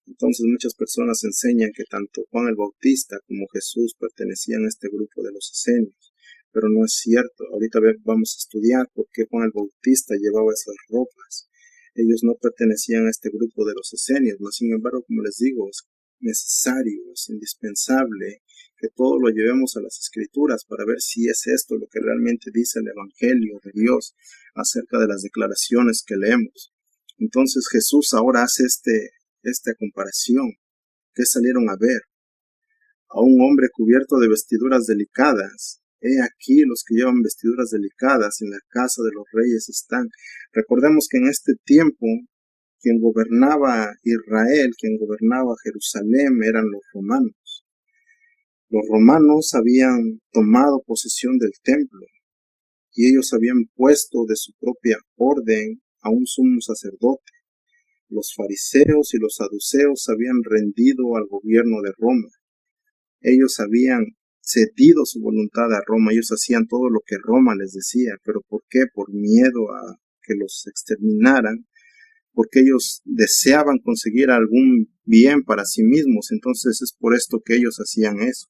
Entonces muchas personas enseñan que tanto Juan el Bautista como Jesús pertenecían a este grupo de los esenios. Pero no es cierto. Ahorita vamos a estudiar por qué Juan el Bautista llevaba esas ropas. Ellos no pertenecían a este grupo de los esenios, mas sin embargo, como les digo, es necesario, es indispensable que todo lo llevemos a las escrituras para ver si es esto lo que realmente dice el Evangelio de Dios acerca de las declaraciones que leemos. Entonces Jesús ahora hace esta comparación. ¿Qué salieron a ver? A un hombre cubierto de vestiduras delicadas. He aquí los que llevan vestiduras delicadas en la casa de los reyes están. Recordemos que en este tiempo quien gobernaba Israel, quien gobernaba Jerusalén eran los romanos. Los romanos habían tomado posesión del templo y ellos habían puesto de su propia orden a un sumo sacerdote. Los fariseos y los saduceos habían rendido al gobierno de Roma. Ellos habían cedido su voluntad a Roma, ellos hacían todo lo que Roma les decía. ¿Pero por qué? Por miedo a que los exterminaran, porque ellos deseaban conseguir algún bien para sí mismos. Entonces es por esto que ellos hacían eso.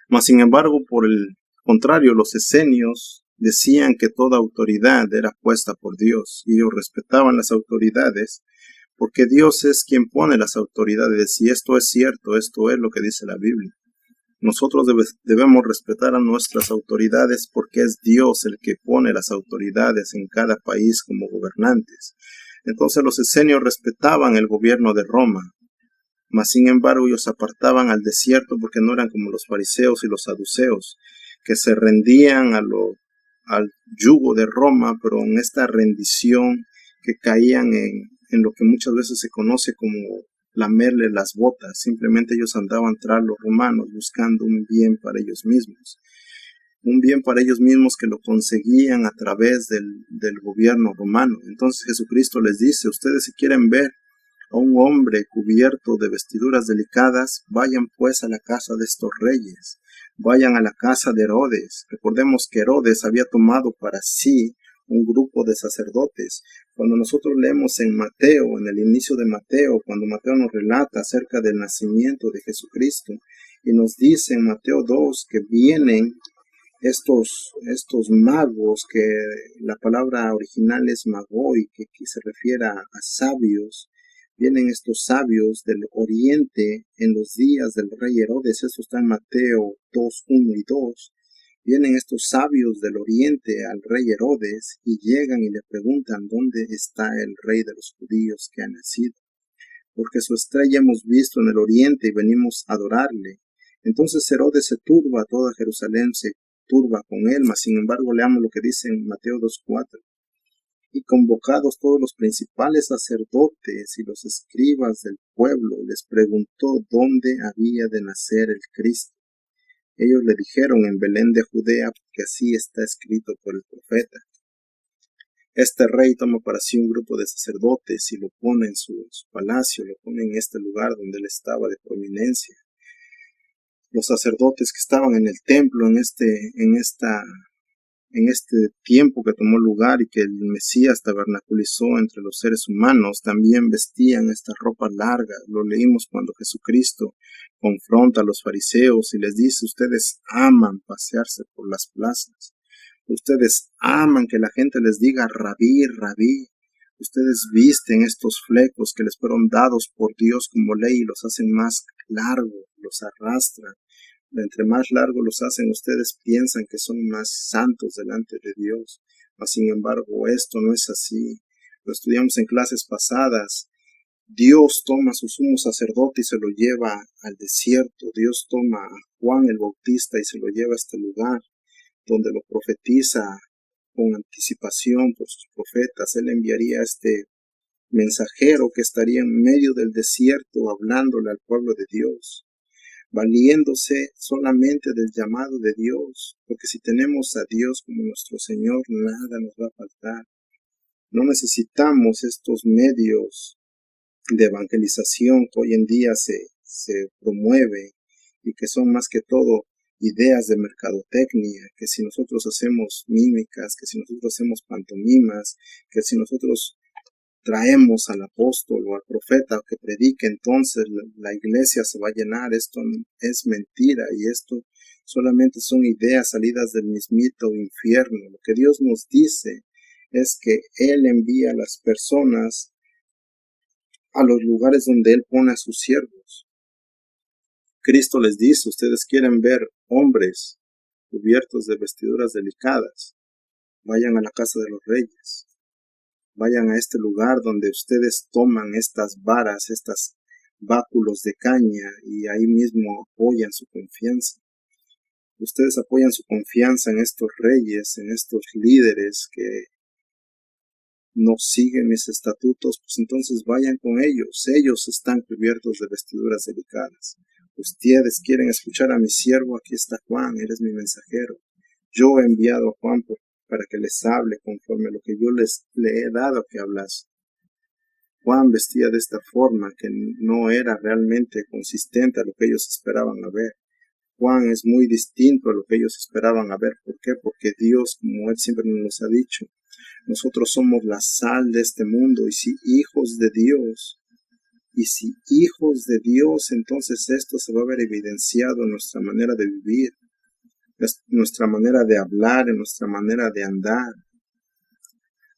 Mas sin embargo, por el contrario, los esenios decían que toda autoridad era puesta por Dios y ellos respetaban las autoridades porque Dios es quien pone las autoridades. Y esto es cierto, esto es lo que dice la Biblia. Nosotros debemos respetar a nuestras autoridades porque es Dios el que pone las autoridades en cada país como gobernantes. Entonces los esenios respetaban el gobierno de Roma, mas sin embargo ellos apartaban al desierto porque no eran como los fariseos y los saduceos, que se rendían al yugo de Roma, pero en esta rendición que caían en lo que muchas veces se conoce como lamerle las botas. Simplemente ellos andaban tras los romanos buscando un bien para ellos mismos. Un bien para ellos mismos que lo conseguían a través del gobierno romano. Entonces Jesucristo les dice, ustedes si quieren ver a un hombre cubierto de vestiduras delicadas, vayan pues a la casa de estos reyes, vayan a la casa de Herodes. Recordemos que Herodes había tomado para sí un grupo de sacerdotes. Cuando nosotros leemos en Mateo, en el inicio de Mateo, cuando Mateo nos relata acerca del nacimiento de Jesucristo, y nos dice en Mateo 2 que vienen estos magos, que la palabra original es magoi, que se refiere a sabios. Vienen estos sabios del oriente en los días del rey Herodes. Esto está en Mateo 2, 1 y 2. Vienen estos sabios del oriente al rey Herodes y llegan y le preguntan dónde está el rey de los judíos que ha nacido. Porque su estrella hemos visto en el oriente y venimos a adorarle. Entonces Herodes se turba, toda Jerusalén se turba con él, mas sin embargo leamos lo que dice en Mateo 2:4. Y convocados todos los principales sacerdotes y los escribas del pueblo, les preguntó dónde había de nacer el Cristo. Ellos le dijeron en Belén de Judea, porque así está escrito por el profeta. Este rey toma para sí un grupo de sacerdotes y lo pone en su palacio, lo pone en este lugar donde él estaba de prominencia. Los sacerdotes que estaban en el templo en este tiempo que tomó lugar y que el Mesías tabernaculizó entre los seres humanos, también vestían estas ropas largas. Lo leímos cuando Jesucristo confronta a los fariseos y les dice, ustedes aman pasearse por las plazas. Ustedes aman que la gente les diga rabí, rabí. Ustedes visten estos flecos que les fueron dados por Dios como ley y los hacen más largos, los arrastran. Entre más largos los hacen, ustedes piensan que son más santos delante de Dios. Mas sin embargo, esto no es así. Lo estudiamos en clases pasadas. Dios toma a su sumo sacerdote y se lo lleva al desierto. Dios toma a Juan el Bautista y se lo lleva a este lugar, donde lo profetiza con anticipación por sus profetas. Él enviaría a este mensajero que estaría en medio del desierto hablándole al pueblo de Dios, valiéndose solamente del llamado de Dios, porque si tenemos a Dios como nuestro Señor, nada nos va a faltar. No necesitamos estos medios de evangelización que hoy en día se promueve y que son más que todo ideas de mercadotecnia, que si nosotros hacemos mímicas, que si nosotros hacemos pantomimas, que si nosotros traemos al apóstol o al profeta que predique, entonces la iglesia se va a llenar. Esto es mentira y esto solamente son ideas salidas del mismito infierno. Lo que Dios nos dice es que Él envía a las personas a los lugares donde Él pone a sus siervos. Cristo les dice, ustedes quieren ver hombres cubiertos de vestiduras delicadas, vayan a la casa de los reyes. Vayan a este lugar donde ustedes toman estas varas, estos báculos de caña y ahí mismo apoyan su confianza. Ustedes apoyan su confianza en estos reyes, en estos líderes que no siguen mis estatutos, pues entonces vayan con ellos. Ellos están cubiertos de vestiduras delicadas. Ustedes quieren escuchar a mi siervo, aquí está Juan, él es mi mensajero. Yo he enviado a Juan para que les hable conforme a lo que yo le he dado que hablas. Juan vestía de esta forma que no era realmente consistente a lo que ellos esperaban ver. Juan es muy distinto a lo que ellos esperaban ver. ¿Por qué? Porque Dios, como Él siempre nos ha dicho, nosotros somos la sal de este mundo y si hijos de Dios, entonces esto se va a ver evidenciado en nuestra manera de vivir, en nuestra manera de hablar, en nuestra manera de andar.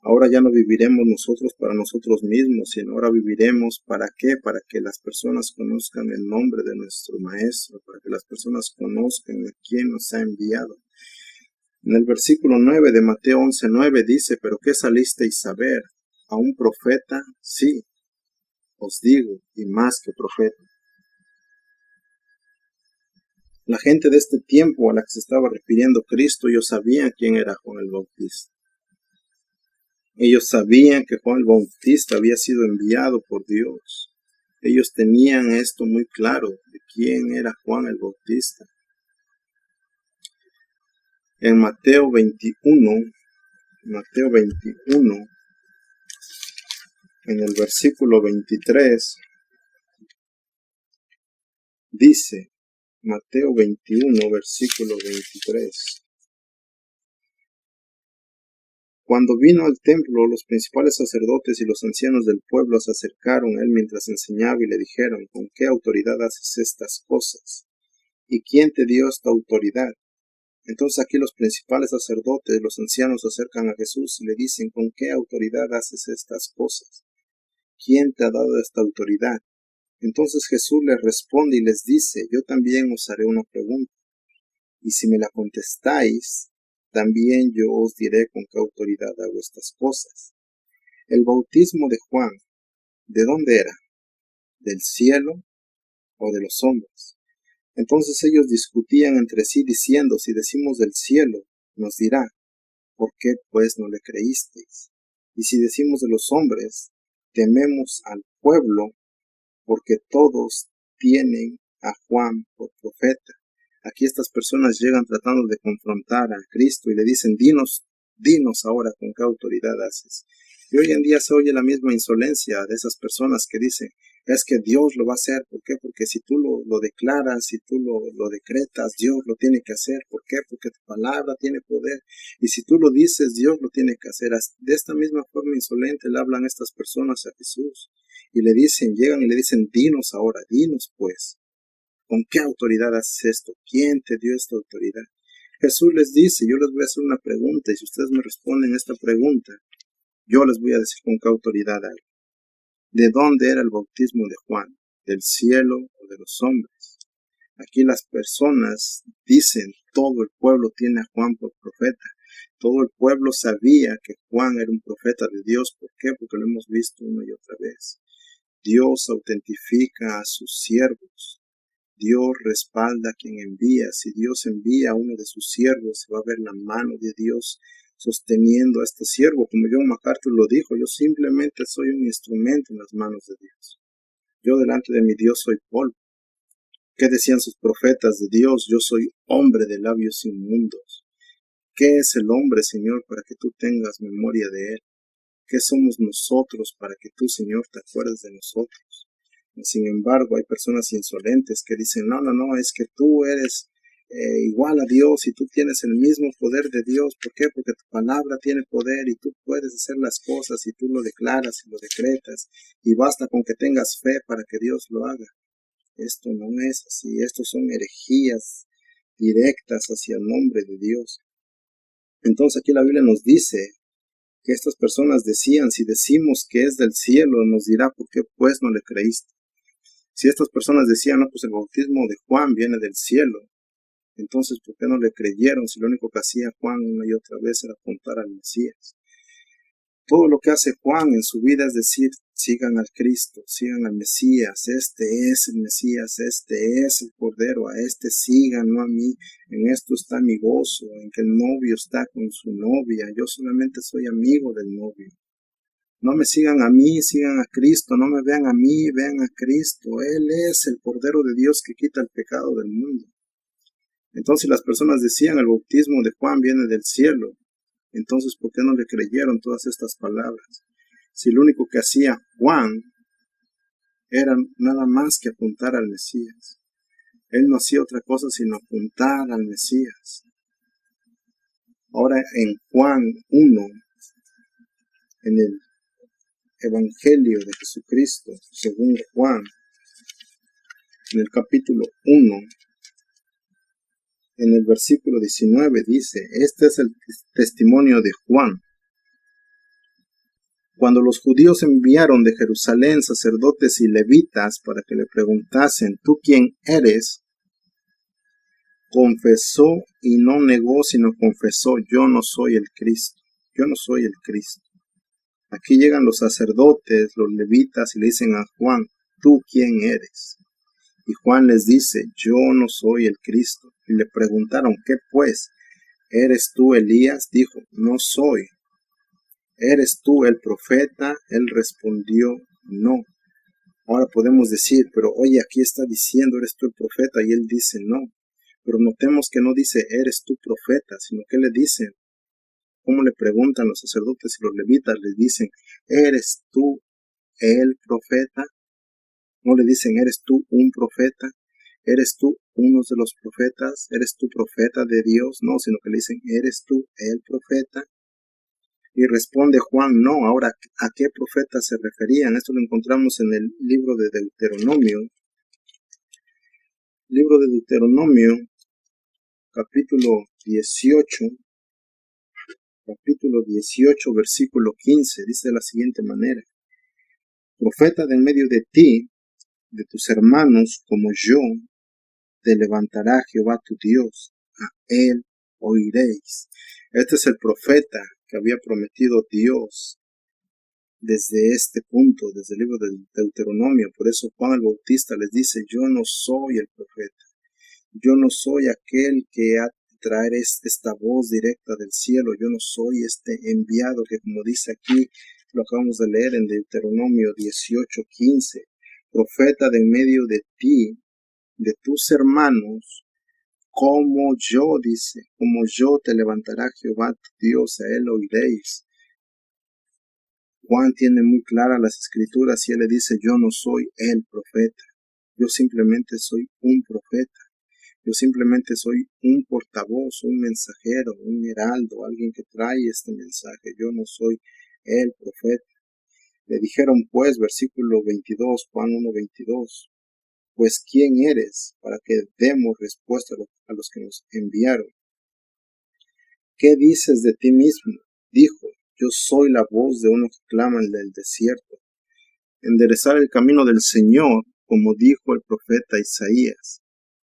Ahora ya no viviremos nosotros para nosotros mismos, sino ahora viviremos ¿para qué? Para que las personas conozcan el nombre de nuestro Maestro, para que las personas conozcan a quién nos ha enviado. En el versículo 9 de Mateo 11:9 dice, ¿pero qué salisteis a ver? ¿A un profeta? Sí, os digo, y más que profeta. La gente de este tiempo a la que se estaba refiriendo Cristo, ellos sabían quién era Juan el Bautista. Ellos sabían que Juan el Bautista había sido enviado por Dios. Ellos tenían esto muy claro de quién era Juan el Bautista. En Mateo 21, en el versículo 23, dice, Mateo 21, versículo 23. Cuando vino al templo, los principales sacerdotes y los ancianos del pueblo se acercaron a él mientras enseñaba y le dijeron, ¿con qué autoridad haces estas cosas? ¿Y quién te dio esta autoridad? Entonces aquí los principales sacerdotes, los ancianos se acercan a Jesús y le dicen, ¿con qué autoridad haces estas cosas? ¿Quién te ha dado esta autoridad? Entonces Jesús les responde y les dice, yo también os haré una pregunta, y si me la contestáis, también yo os diré con qué autoridad hago estas cosas. El bautismo de Juan, ¿de dónde era? ¿Del cielo o de los hombres? Entonces ellos discutían entre sí diciendo, si decimos del cielo, nos dirá, ¿por qué pues no le creísteis? Y si decimos de los hombres, tememos al pueblo, porque todos tienen a Juan por profeta. Aquí estas personas llegan tratando de confrontar a Cristo y le dicen, dinos ahora con qué autoridad haces. Y hoy en día se oye la misma insolencia de esas personas que dicen, es que Dios lo va a hacer. ¿Por qué? Porque si tú lo declaras, si tú lo decretas, Dios lo tiene que hacer. ¿Por qué? Porque tu palabra tiene poder. Y si tú lo dices, Dios lo tiene que hacer. De esta misma forma insolente le hablan estas personas a Jesús. Y le dicen, llegan y le dicen, dinos ahora, dinos pues. ¿Con qué autoridad haces esto? ¿Quién te dio esta autoridad? Jesús les dice, yo les voy a hacer una pregunta y si ustedes me responden esta pregunta, yo les voy a decir con qué autoridad hay. ¿De dónde era el bautismo de Juan? ¿Del cielo o de los hombres? Aquí las personas dicen, todo el pueblo tiene a Juan por profeta. Todo el pueblo sabía que Juan era un profeta de Dios. ¿Por qué? Porque lo hemos visto una y otra vez. Dios autentifica a sus siervos. Dios respalda a quien envía. Si Dios envía a uno de sus siervos, se va a ver la mano de Dios sosteniendo a este siervo. Como John MacArthur lo dijo, yo simplemente soy un instrumento en las manos de Dios. Yo delante de mi Dios soy polvo. ¿Qué decían sus profetas de Dios? Yo soy hombre de labios inmundos. ¿Qué es el hombre, Señor, para que tú tengas memoria de él? ¿Qué somos nosotros para que tú, Señor, te acuerdes de nosotros? Sin embargo, hay personas insolentes que dicen, no, es que tú eres igual a Dios y tú tienes el mismo poder de Dios. ¿Por qué? Porque tu palabra tiene poder y tú puedes hacer las cosas y tú lo declaras y lo decretas y basta con que tengas fe para que Dios lo haga. Esto no es así. Estos son herejías directas hacia el nombre de Dios. Entonces aquí la Biblia nos dice que estas personas decían, si decimos que es del cielo, nos dirá, ¿por qué pues no le creíste? Si estas personas decían, no, pues el bautismo de Juan viene del cielo, entonces ¿por qué no le creyeron si lo único que hacía Juan una y otra vez era apuntar al Mesías? Todo lo que hace Juan en su vida es decir, sigan al Cristo, sigan al Mesías, este es el Mesías, este es el Cordero, a este sigan, no a mí, en esto está mi gozo, en que el novio está con su novia, yo solamente soy amigo del novio. No me sigan a mí, sigan a Cristo, no me vean a mí, vean a Cristo, Él es el Cordero de Dios que quita el pecado del mundo. Entonces las personas decían, el bautismo de Juan viene del cielo. Entonces, ¿por qué no le creyeron todas estas palabras? Si lo único que hacía Juan era nada más que apuntar al Mesías. Él no hacía otra cosa sino apuntar al Mesías. Ahora en Juan 1, en el Evangelio de Jesucristo, según Juan, en el capítulo 1, en el versículo 19 dice, este es el testimonio de Juan, Cuando los judíos enviaron de Jerusalén sacerdotes y levitas para que le preguntasen, ¿tú quién eres?, confesó y no negó, sino confesó, yo no soy el Cristo, yo no soy el Cristo. Aquí llegan los sacerdotes, los levitas, y le dicen a Juan, ¿tú quién eres? Y Juan les dice, yo no soy el Cristo. Y le preguntaron, ¿qué pues? ¿Eres tú Elías? Dijo, no soy. ¿Eres tú el profeta? Él respondió, no. Ahora podemos decir, pero oye, aquí está diciendo, ¿eres tú el profeta? Y él dice, no. Pero notemos que no dice, ¿eres tú profeta? Sino que le dicen, ¿cómo le preguntan los sacerdotes y los levitas? Le dicen, ¿eres tú el profeta? No le dicen, ¿eres tú un profeta? ¿Eres tú uno de los profetas? ¿Eres tú profeta de Dios? No, sino que le dicen, ¿eres tú el profeta? Y responde Juan, no. Ahora, ¿a qué profeta se referían? Esto lo encontramos en el libro de Deuteronomio. Libro de Deuteronomio, capítulo 18, versículo 15, dice de la siguiente manera, profeta de en medio de ti, de tus hermanos, como yo, te levantará Jehová tu Dios, a él oiréis. Este es el profeta que había prometido Dios desde este punto, desde el libro de Deuteronomio. Por eso Juan el Bautista les dice, yo no soy el profeta, yo no soy aquel que ha de traer esta voz directa del cielo, yo no soy este enviado que, como dice aquí, lo acabamos de leer en Deuteronomio 18:15, profeta de en medio de ti, de tus hermanos, como yo, dice, como yo te levantará Jehová tu Dios, a él oiréis. Juan tiene muy claras las escrituras y él le dice, yo no soy el profeta, yo simplemente soy un profeta, yo simplemente soy un portavoz, un mensajero, un heraldo, alguien que trae este mensaje, yo no soy el profeta. Le dijeron pues, versículo 22, Juan 1:22, pues ¿quién eres para que demos respuesta a los que nos enviaron? ¿Qué dices de ti mismo? Dijo, yo soy la voz de uno que clama en el desierto. Enderezar el camino del Señor, como dijo el profeta Isaías.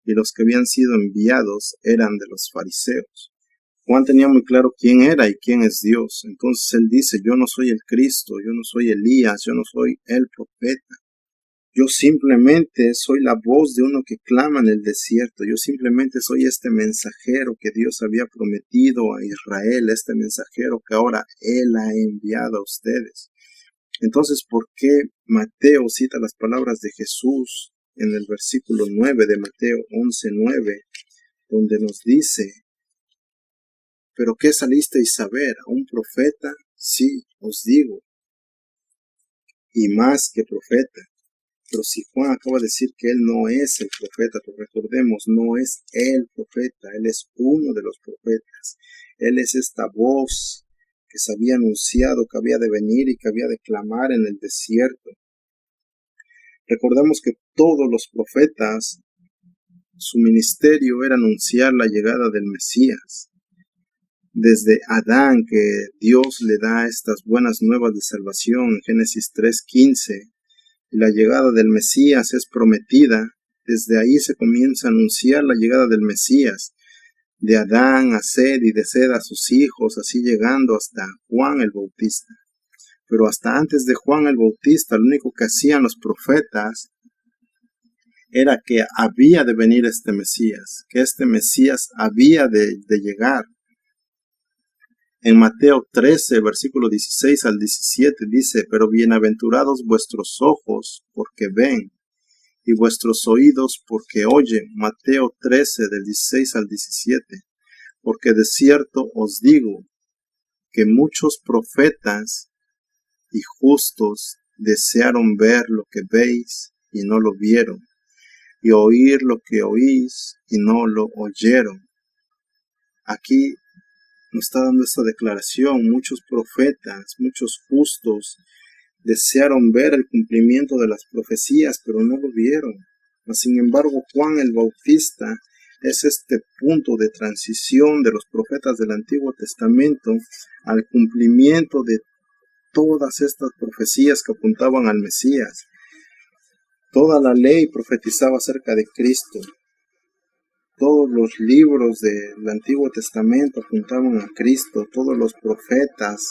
Y los que habían sido enviados eran de los fariseos. Juan tenía muy claro quién era y quién es Dios. Entonces él dice, yo no soy el Cristo, yo no soy Elías, yo no soy el profeta. Yo simplemente soy la voz de uno que clama en el desierto. Yo simplemente soy este mensajero que Dios había prometido a Israel, este mensajero que ahora Él ha enviado a ustedes. Entonces, ¿por qué Mateo cita las palabras de Jesús en el versículo 9 de Mateo 11:9, donde nos dice, ¿pero qué salisteis a ver? ¿A un profeta? Sí, os digo, y más que profeta. Pero si Juan acaba de decir que él no es el profeta, pues recordemos, no es el profeta, él es uno de los profetas. Él es esta voz que se había anunciado que había de venir y que había de clamar en el desierto. Recordemos que todos los profetas, su ministerio era anunciar la llegada del Mesías. Desde Adán, que Dios le da estas buenas nuevas de salvación en Génesis 3:15, y la llegada del Mesías es prometida, desde ahí se comienza a anunciar la llegada del Mesías, de Adán a Sed y de Sed a sus hijos, así llegando hasta Juan el Bautista. Pero hasta antes de Juan el Bautista, lo único que hacían los profetas era que había de venir este Mesías, que este Mesías había de llegar. En Mateo 13, versículo 16 al 17 dice, pero bienaventurados vuestros ojos porque ven y vuestros oídos porque oyen. Mateo 13, del 16 al 17. Porque de cierto os digo que muchos profetas y justos desearon ver lo que veis y no lo vieron, y oír lo que oís y no lo oyeron. Aquí nos está dando esta declaración, muchos profetas, muchos justos desearon ver el cumplimiento de las profecías, pero no lo vieron. Sin embargo, Juan el Bautista es este punto de transición de los profetas del Antiguo Testamento al cumplimiento de todas estas profecías que apuntaban al Mesías. Toda la ley profetizaba acerca de Cristo. Todos los libros del Antiguo Testamento apuntaban a Cristo. Todos los profetas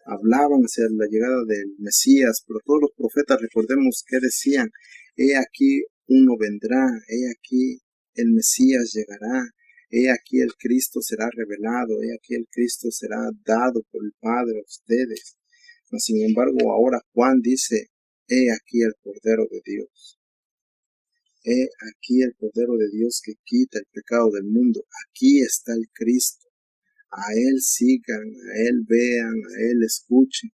hablaban hacia la llegada del Mesías, pero todos los profetas, recordemos que decían: he aquí uno vendrá, he aquí el Mesías llegará, he aquí el Cristo será revelado, he aquí el Cristo será dado por el Padre a ustedes. Mas, sin embargo, ahora Juan dice: he aquí el Cordero de Dios. He aquí el Cordero de Dios que quita el pecado del mundo. Aquí está el Cristo. A Él sigan, a Él vean, a Él escuchen.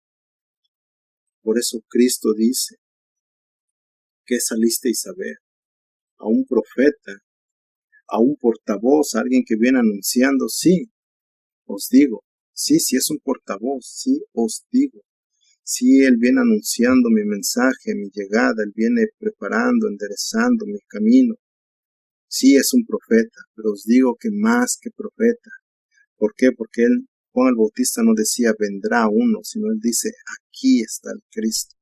Por eso Cristo dice: ¿qué salisteis a ver? A un profeta, a un portavoz, a alguien que viene anunciando. Sí, os digo. Sí, es un portavoz. Sí, os digo. Sí, Él viene anunciando mi mensaje, mi llegada. Él viene preparando, enderezando mi camino. Sí, es un profeta, pero os digo que más que profeta. ¿Por qué? Porque Juan el Bautista no decía vendrá uno, sino él dice: aquí está el Cristo.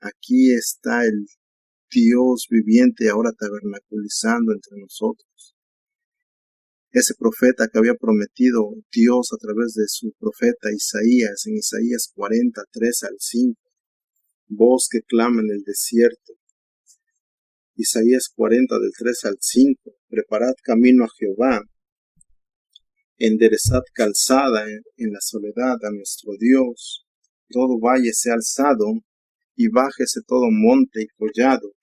Aquí está el Dios viviente ahora tabernaculizando entre nosotros. Ese profeta que había prometido Dios a través de su profeta Isaías, en Isaías 43 al 5. Voz que clama en el desierto. Isaías 40 del 3 al 5. Preparad camino a Jehová. Enderezad calzada en la soledad a nuestro Dios. Todo valle sea alzado, y bájese todo monte y collado,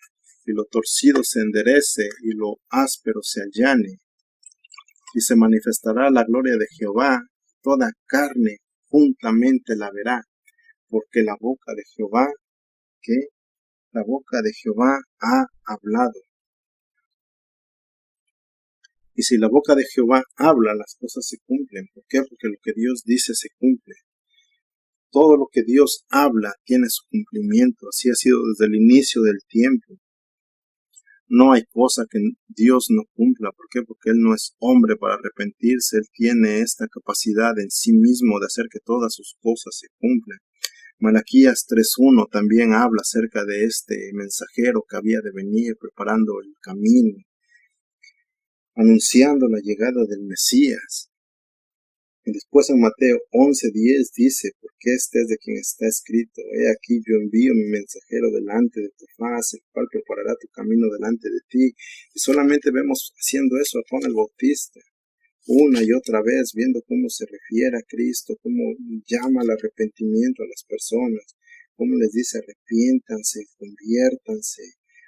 y lo torcido se enderece, y lo áspero se allane. Y se manifestará la gloria de Jehová, toda carne juntamente la verá, porque la boca de Jehová, ¿qué? La boca de Jehová ha hablado. Y si la boca de Jehová habla, las cosas se cumplen. ¿Por qué? Porque lo que Dios dice se cumple. Todo lo que Dios habla tiene su cumplimiento. Así ha sido desde el inicio del tiempo. No hay cosa que Dios no cumpla. ¿Por qué? Porque Él no es hombre para arrepentirse. Él tiene esta capacidad en sí mismo de hacer que todas sus cosas se cumplan. Malaquías 3:1 también habla acerca de este mensajero que había de venir preparando el camino, anunciando la llegada del Mesías. Y después en Mateo 11:10 dice: porque este es de quien está escrito: he aquí yo envío mi mensajero delante de tu faz, el cual preparará tu camino delante de ti. Y solamente vemos haciendo eso a Juan el Bautista, una y otra vez, viendo cómo se refiere a Cristo, cómo llama al arrepentimiento a las personas, cómo les dice: arrepiéntanse, conviértanse,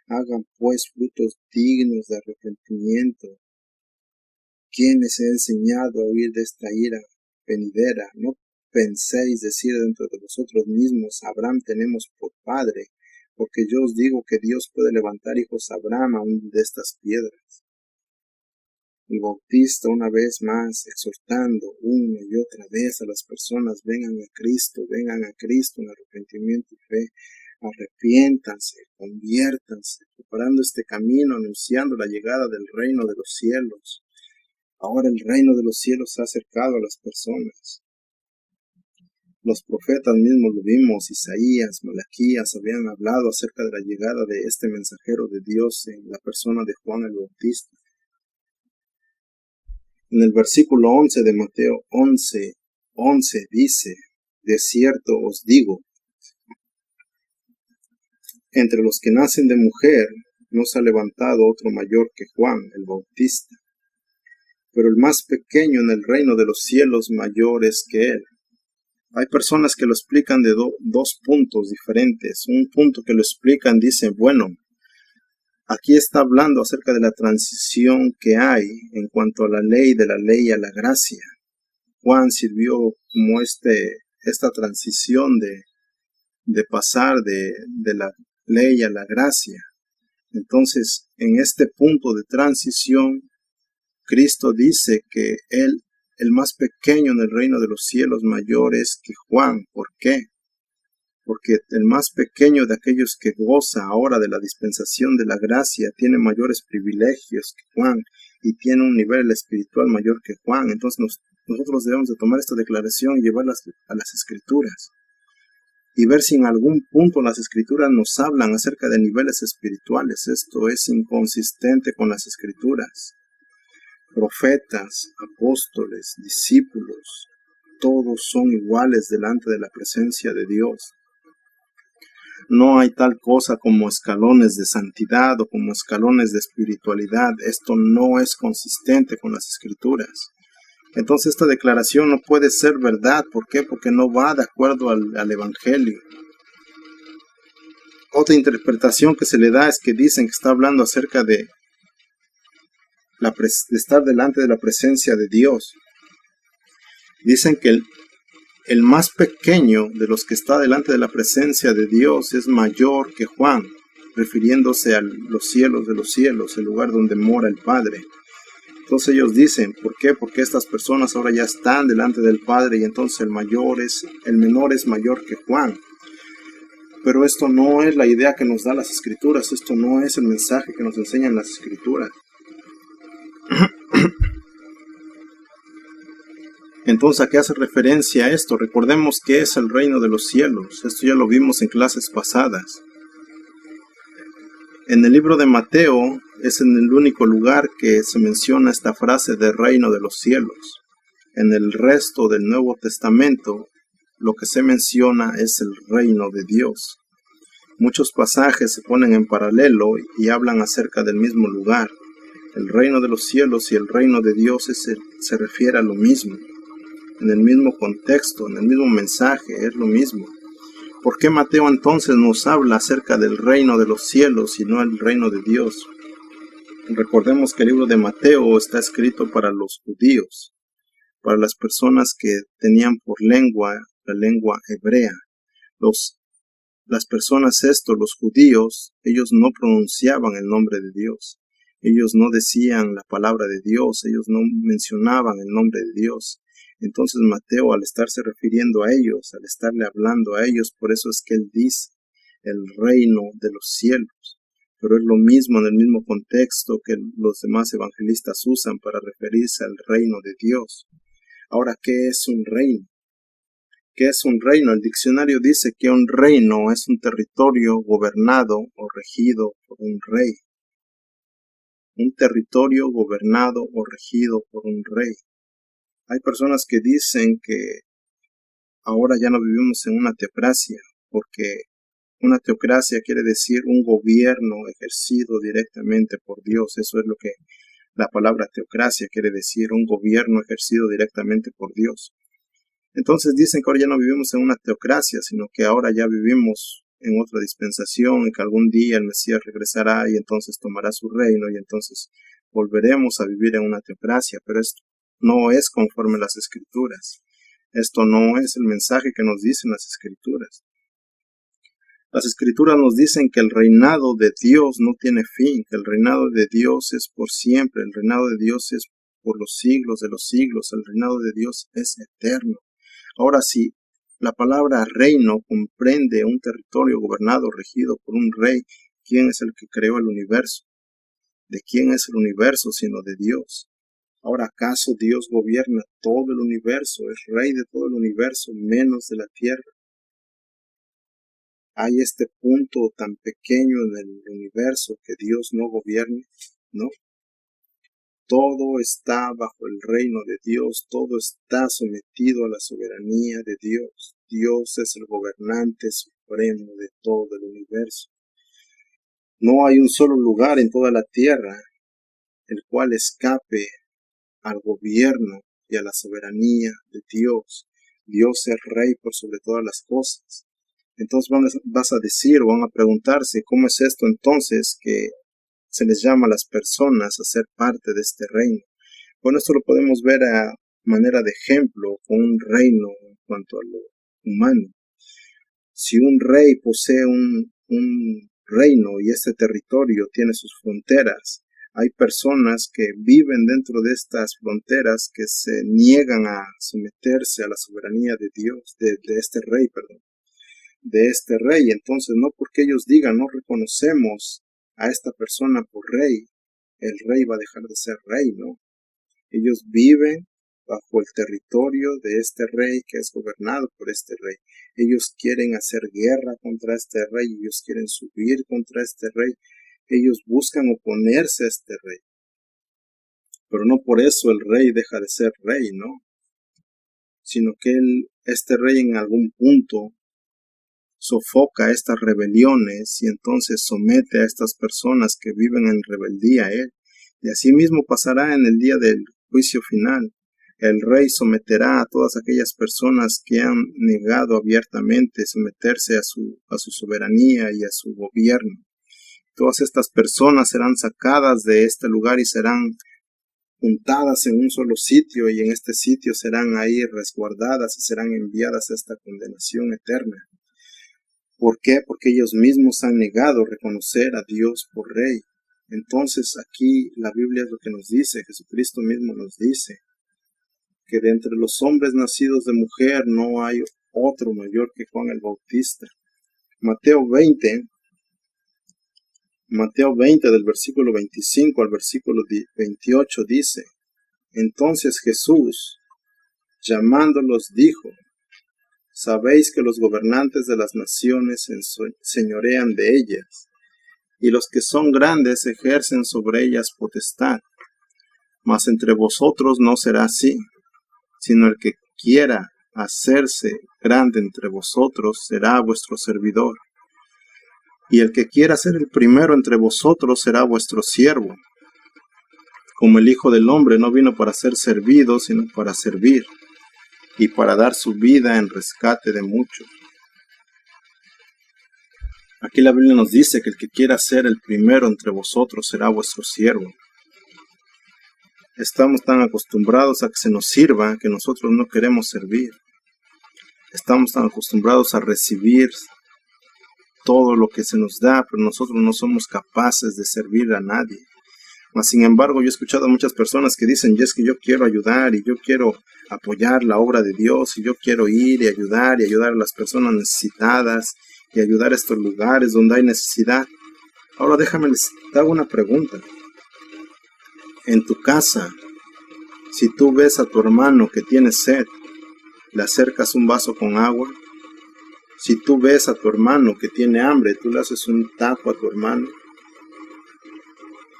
hagan pues frutos dignos de arrepentimiento. ¿Quién les ha enseñado a huir de esta ira venidera? No penséis decir dentro de vosotros mismos: Abraham tenemos por padre, porque yo os digo que Dios puede levantar hijos a Abraham aún de estas piedras. El Bautista, una vez más, exhortando una y otra vez a las personas: vengan a Cristo en arrepentimiento y fe. Arrepiéntanse, conviértanse, preparando este camino, anunciando la llegada del reino de los cielos. Ahora el reino de los cielos se ha acercado a las personas. Los profetas mismos lo vimos: Isaías, Malaquías habían hablado acerca de la llegada de este mensajero de Dios en la persona de Juan el Bautista. En el versículo 11 de Mateo 11 dice: de cierto os digo, entre los que nacen de mujer no se ha levantado otro mayor que Juan el Bautista, pero el más pequeño en el reino de los cielos mayor es que él. Hay personas que lo explican de dos puntos diferentes. Un punto que lo explican dice: bueno, aquí está hablando acerca de la transición que hay en cuanto a la ley, de la ley a la gracia. Juan sirvió como esta transición de pasar de la ley a la gracia. Entonces, en este punto de transición, Cristo dice que Él, el más pequeño en el reino de los cielos mayor es que Juan. ¿Por qué? Porque el más pequeño de aquellos que goza ahora de la dispensación de la gracia tiene mayores privilegios que Juan y tiene un nivel espiritual mayor que Juan. Entonces nosotros debemos de tomar esta declaración y llevarla a las Escrituras. y ver si en algún punto las escrituras nos hablan acerca de niveles espirituales. Esto es inconsistente con las escrituras. Profetas, apóstoles, discípulos, todos son iguales delante de la presencia de Dios. No hay tal cosa como escalones de santidad o como escalones de espiritualidad. Esto no es consistente con las escrituras. Entonces esta declaración no puede ser verdad. ¿Por qué? Porque no va de acuerdo al Evangelio. Otra interpretación que se le da es que dicen que está hablando acerca de estar delante de la presencia de Dios. Dicen que el más pequeño de los que está delante de la presencia de Dios es mayor que Juan, refiriéndose a los cielos de los cielos, el lugar donde mora el Padre. Entonces ellos dicen, ¿por qué? Porque estas personas ahora ya están delante del Padre y entonces el menor es mayor que Juan. Pero esto no es la idea que nos da las Escrituras, esto no es el mensaje que nos enseñan las Escrituras. Entonces, ¿a qué hace referencia esto? Recordemos que es el reino de los cielos. Esto ya lo vimos en clases pasadas. En el libro de Mateo es en el único lugar que se menciona esta frase de reino de los cielos. En el resto del Nuevo Testamento, lo que se menciona es el reino de Dios. Muchos pasajes se ponen en paralelo y hablan acerca del mismo lugar. El reino de los cielos y el reino de Dios se refiere a lo mismo. En el mismo contexto, en el mismo mensaje, es lo mismo. ¿Por qué Mateo entonces nos habla acerca del reino de los cielos y no el reino de Dios? Recordemos que el libro de Mateo está escrito para los judíos, para las personas que tenían por lengua la lengua hebrea. Las personas los judíos, ellos no pronunciaban el nombre de Dios. Ellos no decían la palabra de Dios, ellos no mencionaban el nombre de Dios. Entonces Mateo, al estarse refiriendo a ellos, al estarle hablando a ellos, por eso es que él dice el reino de los cielos. Pero es lo mismo en el mismo contexto que los demás evangelistas usan para referirse al reino de Dios. Ahora, ¿qué es un reino? ¿Qué es un reino? El diccionario dice que un reino es un territorio gobernado o regido por un rey. Un territorio gobernado o regido por un rey. Hay personas que dicen que ahora ya no vivimos en una teocracia, porque una teocracia quiere decir un gobierno ejercido directamente por Dios. Eso es lo que la palabra teocracia quiere decir, un gobierno ejercido directamente por Dios. Entonces dicen que ahora ya no vivimos en una teocracia, sino que ahora ya vivimos en otra dispensación, y que algún día el Mesías regresará y entonces tomará su reino y entonces volveremos a vivir en una teocracia. Pero esto no es conforme a las Escrituras. Esto no es el mensaje que nos dicen las Escrituras. Las Escrituras nos dicen que el reinado de Dios no tiene fin, que el reinado de Dios es por siempre, el reinado de Dios es por los siglos de los siglos, el reinado de Dios es eterno. Ahora, si la palabra reino comprende un territorio gobernado, regido por un rey, ¿quién es el que creó el universo? ¿De quién es el universo sino de Dios? Ahora, ¿acaso Dios gobierna todo el universo, es rey de todo el universo, menos de la tierra? ¿Hay este punto tan pequeño en el universo que Dios no gobierne? No. Todo está bajo el reino de Dios, todo está sometido a la soberanía de Dios. Dios es el gobernante supremo de todo el universo. No hay un solo lugar en toda la tierra el cual escape al gobierno y a la soberanía de Dios. Dios es rey por sobre todas las cosas. Entonces vas a decir o van a preguntarse, ¿cómo es esto entonces que se les llama a las personas a ser parte de este reino? Bueno, esto lo podemos ver a manera de ejemplo con un reino en cuanto a lo humano. Si un rey posee un reino y este territorio tiene sus fronteras, hay personas que viven dentro de estas fronteras que se niegan a someterse a la soberanía de Dios, de este rey, de este rey. Entonces, no porque ellos digan, no reconocemos a esta persona por rey, el rey va a dejar de ser rey, ¿no? Ellos viven bajo el territorio de este rey que es gobernado por este rey. Ellos quieren hacer guerra contra este rey, ellos quieren subir contra este rey, ellos buscan oponerse a este rey. Pero no por eso el rey deja de ser rey, ¿no? Sino que este rey en algún punto sofoca estas rebeliones y entonces somete a estas personas que viven en rebeldía a él. Y así mismo pasará en el día del juicio final. El rey someterá a todas aquellas personas que han negado abiertamente someterse a su soberanía y a su gobierno. Todas estas personas serán sacadas de este lugar y serán juntadas en un solo sitio, y en este sitio serán ahí resguardadas y serán enviadas a esta condenación eterna. ¿Por qué? Porque ellos mismos han negado reconocer a Dios por Rey. Entonces aquí la Biblia es lo que nos dice, Jesucristo mismo nos dice, que de entre los hombres nacidos de mujer no hay otro mayor que Juan el Bautista. Mateo 20 del versículo 25 al versículo 28 dice: Entonces Jesús, llamándolos, dijo: Sabéis que los gobernantes de las naciones señorean de ellas, y los que son grandes ejercen sobre ellas potestad. Mas entre vosotros no será así, sino el que quiera hacerse grande entre vosotros será vuestro servidor. Y el que quiera ser el primero entre vosotros será vuestro siervo. Como el Hijo del Hombre no vino para ser servido, sino para servir, y para dar su vida en rescate de muchos. Aquí la Biblia nos dice que el que quiera ser el primero entre vosotros será vuestro siervo. Estamos tan acostumbrados a que se nos sirva que nosotros no queremos servir. Estamos tan acostumbrados a recibir todo lo que se nos da, pero nosotros no somos capaces de servir a nadie. Mas, sin embargo, yo he escuchado a muchas personas que dicen: es que yo quiero ayudar y yo quiero apoyar la obra de Dios y yo quiero ir y ayudar a las personas necesitadas y ayudar a estos lugares donde hay necesidad. Ahora déjame les hago una pregunta. En tu casa, si tú ves a tu hermano que tiene sed, ¿le acercas un vaso con agua? Si tú ves a tu hermano que tiene hambre, ¿tú le haces un taco a tu hermano?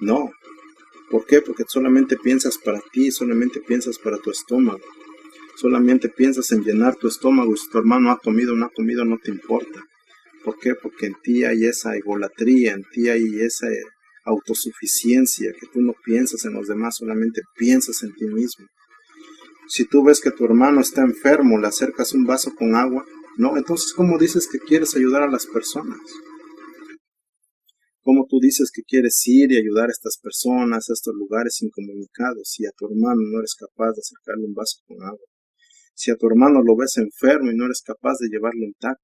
No. ¿Por qué? Porque solamente piensas para ti, solamente piensas para tu estómago. Solamente piensas en llenar tu estómago, y si tu hermano ha comido o no ha comido, no te importa. ¿Por qué? Porque en ti hay esa egolatría, en ti hay esa autosuficiencia, que tú no piensas en los demás, solamente piensas en ti mismo. Si tú ves que tu hermano está enfermo, le acercas un vaso con agua. No, entonces, ¿cómo dices que quieres ayudar a las personas? ¿Cómo tú dices que quieres ir y ayudar a estas personas, a estos lugares incomunicados, si a tu hermano no eres capaz de acercarle un vaso con agua? Si a tu hermano lo ves enfermo y no eres capaz de llevarle un taco.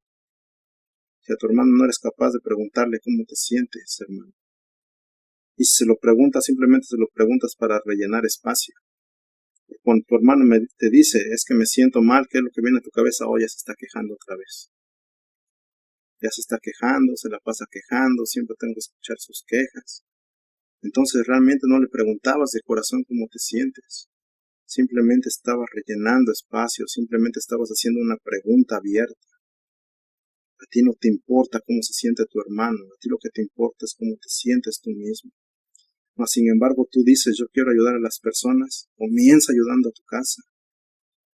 Si a tu hermano no eres capaz de preguntarle cómo te sientes, hermano. Y si se lo preguntas, simplemente se lo preguntas para rellenar espacio. Cuando tu hermano te dice: es que me siento mal, ¿qué es lo que viene a tu cabeza? Oh, ya se está quejando otra vez. Ya se está quejando, se la pasa quejando, siempre tengo que escuchar sus quejas. Entonces realmente no le preguntabas de corazón cómo te sientes. Simplemente estabas rellenando espacio, simplemente estabas haciendo una pregunta abierta. A ti no te importa cómo se siente tu hermano, a ti lo que te importa es cómo te sientes tú mismo. Mas, sin embargo, tú dices: yo quiero ayudar a las personas. Comienza ayudando a tu casa.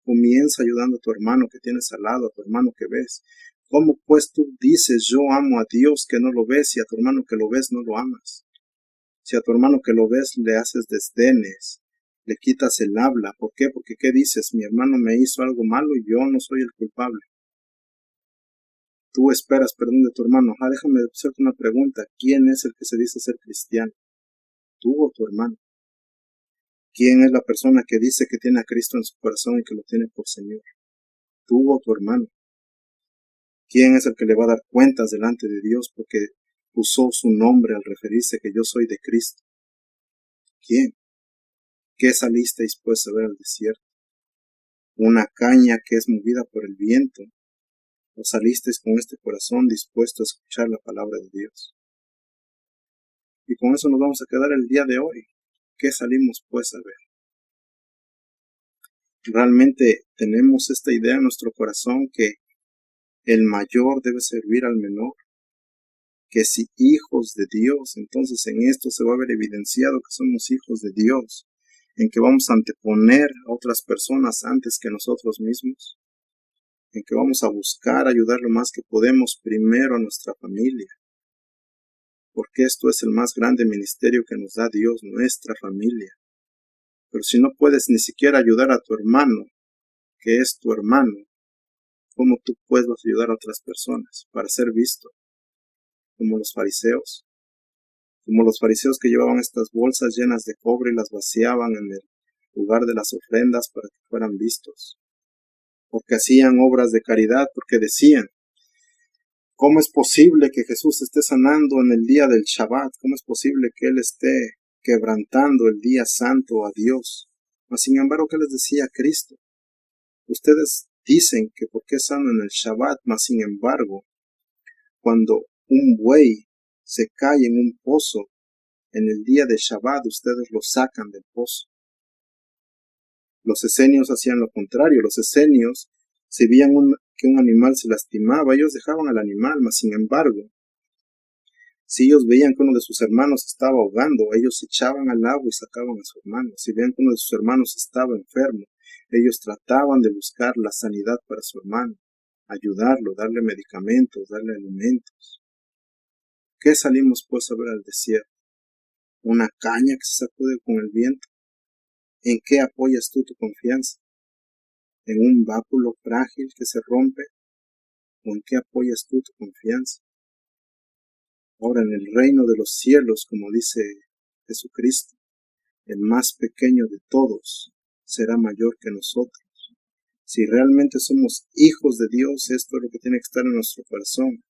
Comienza ayudando a tu hermano que tienes al lado, a tu hermano que ves. ¿Cómo pues tú dices: yo amo a Dios, que no lo ves, y a tu hermano que lo ves no lo amas? Si a tu hermano que lo ves le haces desdenes, le quitas el habla. ¿Por qué? Porque ¿qué dices? Mi hermano me hizo algo malo y yo no soy el culpable. Tú esperas perdón de tu hermano. Déjame hacerte una pregunta. ¿Quién es el que se dice ser cristiano? ¿Tú o tu hermano? ¿Quién es la persona que dice que tiene a Cristo en su corazón y que lo tiene por Señor? ¿Tú o tu hermano? ¿Quién es el que le va a dar cuentas delante de Dios porque usó su nombre al referirse que yo soy de Cristo? ¿Quién? ¿Qué salisteis pues a ver al desierto? ¿Una caña que es movida por el viento? ¿O salisteis con este corazón dispuesto a escuchar la palabra de Dios? Y con eso nos vamos a quedar el día de hoy. ¿Qué salimos pues a ver? realmente tenemos esta idea en nuestro corazón que el mayor debe servir al menor, que si hijos de Dios, entonces en esto se va a ver evidenciado que somos hijos de Dios, en que vamos a anteponer a otras personas antes que nosotros mismos, en que vamos a buscar ayudar lo más que podemos primero a nuestra familia, porque esto es el más grande ministerio que nos da Dios, nuestra familia. Pero si no puedes ni siquiera ayudar a tu hermano, que es tu hermano, ¿cómo tú puedes ayudar a otras personas para ser visto? Como los fariseos que llevaban estas bolsas llenas de cobre y las vaciaban en el lugar de las ofrendas para que fueran vistos. Porque hacían obras de caridad, porque decían, ¿cómo es posible que Jesús esté sanando en el día del Shabbat? ¿Cómo es posible que Él esté quebrantando el día santo a Dios? Mas sin embargo, ¿qué les decía Cristo? Ustedes dicen que por qué sano en el Shabbat, mas sin embargo, cuando un buey se cae en un pozo, en el día de Shabbat ustedes lo sacan del pozo. Los esenios hacían lo contrario. Los esenios, si veían que un animal se lastimaba, ellos dejaban al animal, mas sin embargo, si ellos veían que uno de sus hermanos estaba ahogando, ellos echaban al agua y sacaban a su hermano. Si veían que uno de sus hermanos estaba enfermo, ellos trataban de buscar la sanidad para su hermano, ayudarlo, darle medicamentos, darle alimentos. ¿Qué salimos pues a ver al desierto? ¿Una caña que se sacude con el viento? ¿En qué apoyas tú tu confianza? ¿En un báculo frágil que se rompe? ¿O en qué apoyas tú tu confianza? Ahora en el reino de los cielos, como dice Jesucristo, el más pequeño de todos será mayor que nosotros. Si realmente somos hijos de Dios, esto es lo que tiene que estar en nuestro corazón,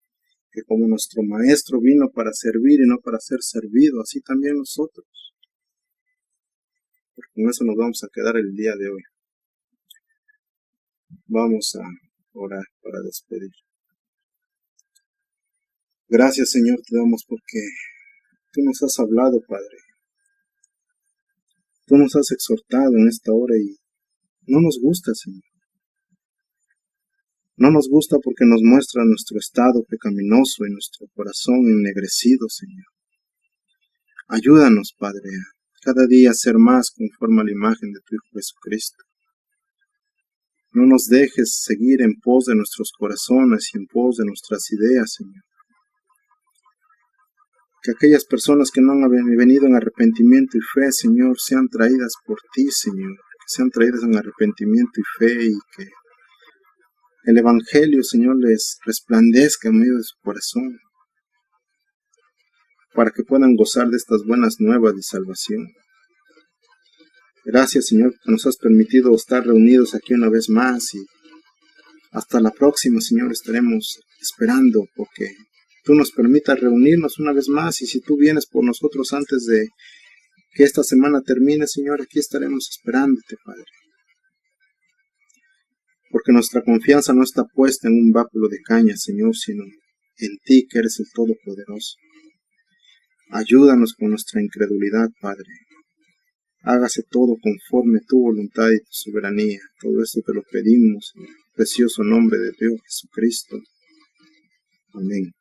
que como nuestro Maestro vino para servir y no para ser servido, así también nosotros. Porque con eso nos vamos a quedar el día de hoy. Vamos a orar para despedir. Gracias, Señor, te damos porque tú nos has hablado, Padre. Tú nos has exhortado en esta hora y no nos gusta, Señor. No nos gusta porque nos muestra nuestro estado pecaminoso y nuestro corazón ennegrecido, Señor. Ayúdanos, Padre, a cada día ser más conforme a la imagen de tu Hijo Jesucristo. No nos dejes seguir en pos de nuestros corazones y en pos de nuestras ideas, Señor. Que aquellas personas que no han venido en arrepentimiento y fe, Señor, sean traídas por ti, Señor. Que sean traídas en arrepentimiento y fe y que el Evangelio, Señor, les resplandezca en medio de su corazón, para que puedan gozar de estas buenas nuevas de salvación. Gracias, Señor, que nos has permitido estar reunidos aquí una vez más y hasta la próxima, Señor, estaremos esperando porque tú nos permitas reunirnos una vez más y si tú vienes por nosotros antes de que esta semana termine, Señor, aquí estaremos esperándote, Padre. Porque nuestra confianza no está puesta en un báculo de caña, Señor, sino en ti que eres el Todopoderoso. Ayúdanos con nuestra incredulidad, Padre. Hágase todo conforme tu voluntad y tu soberanía. Todo esto te lo pedimos en el precioso nombre de Dios Jesucristo. Amén.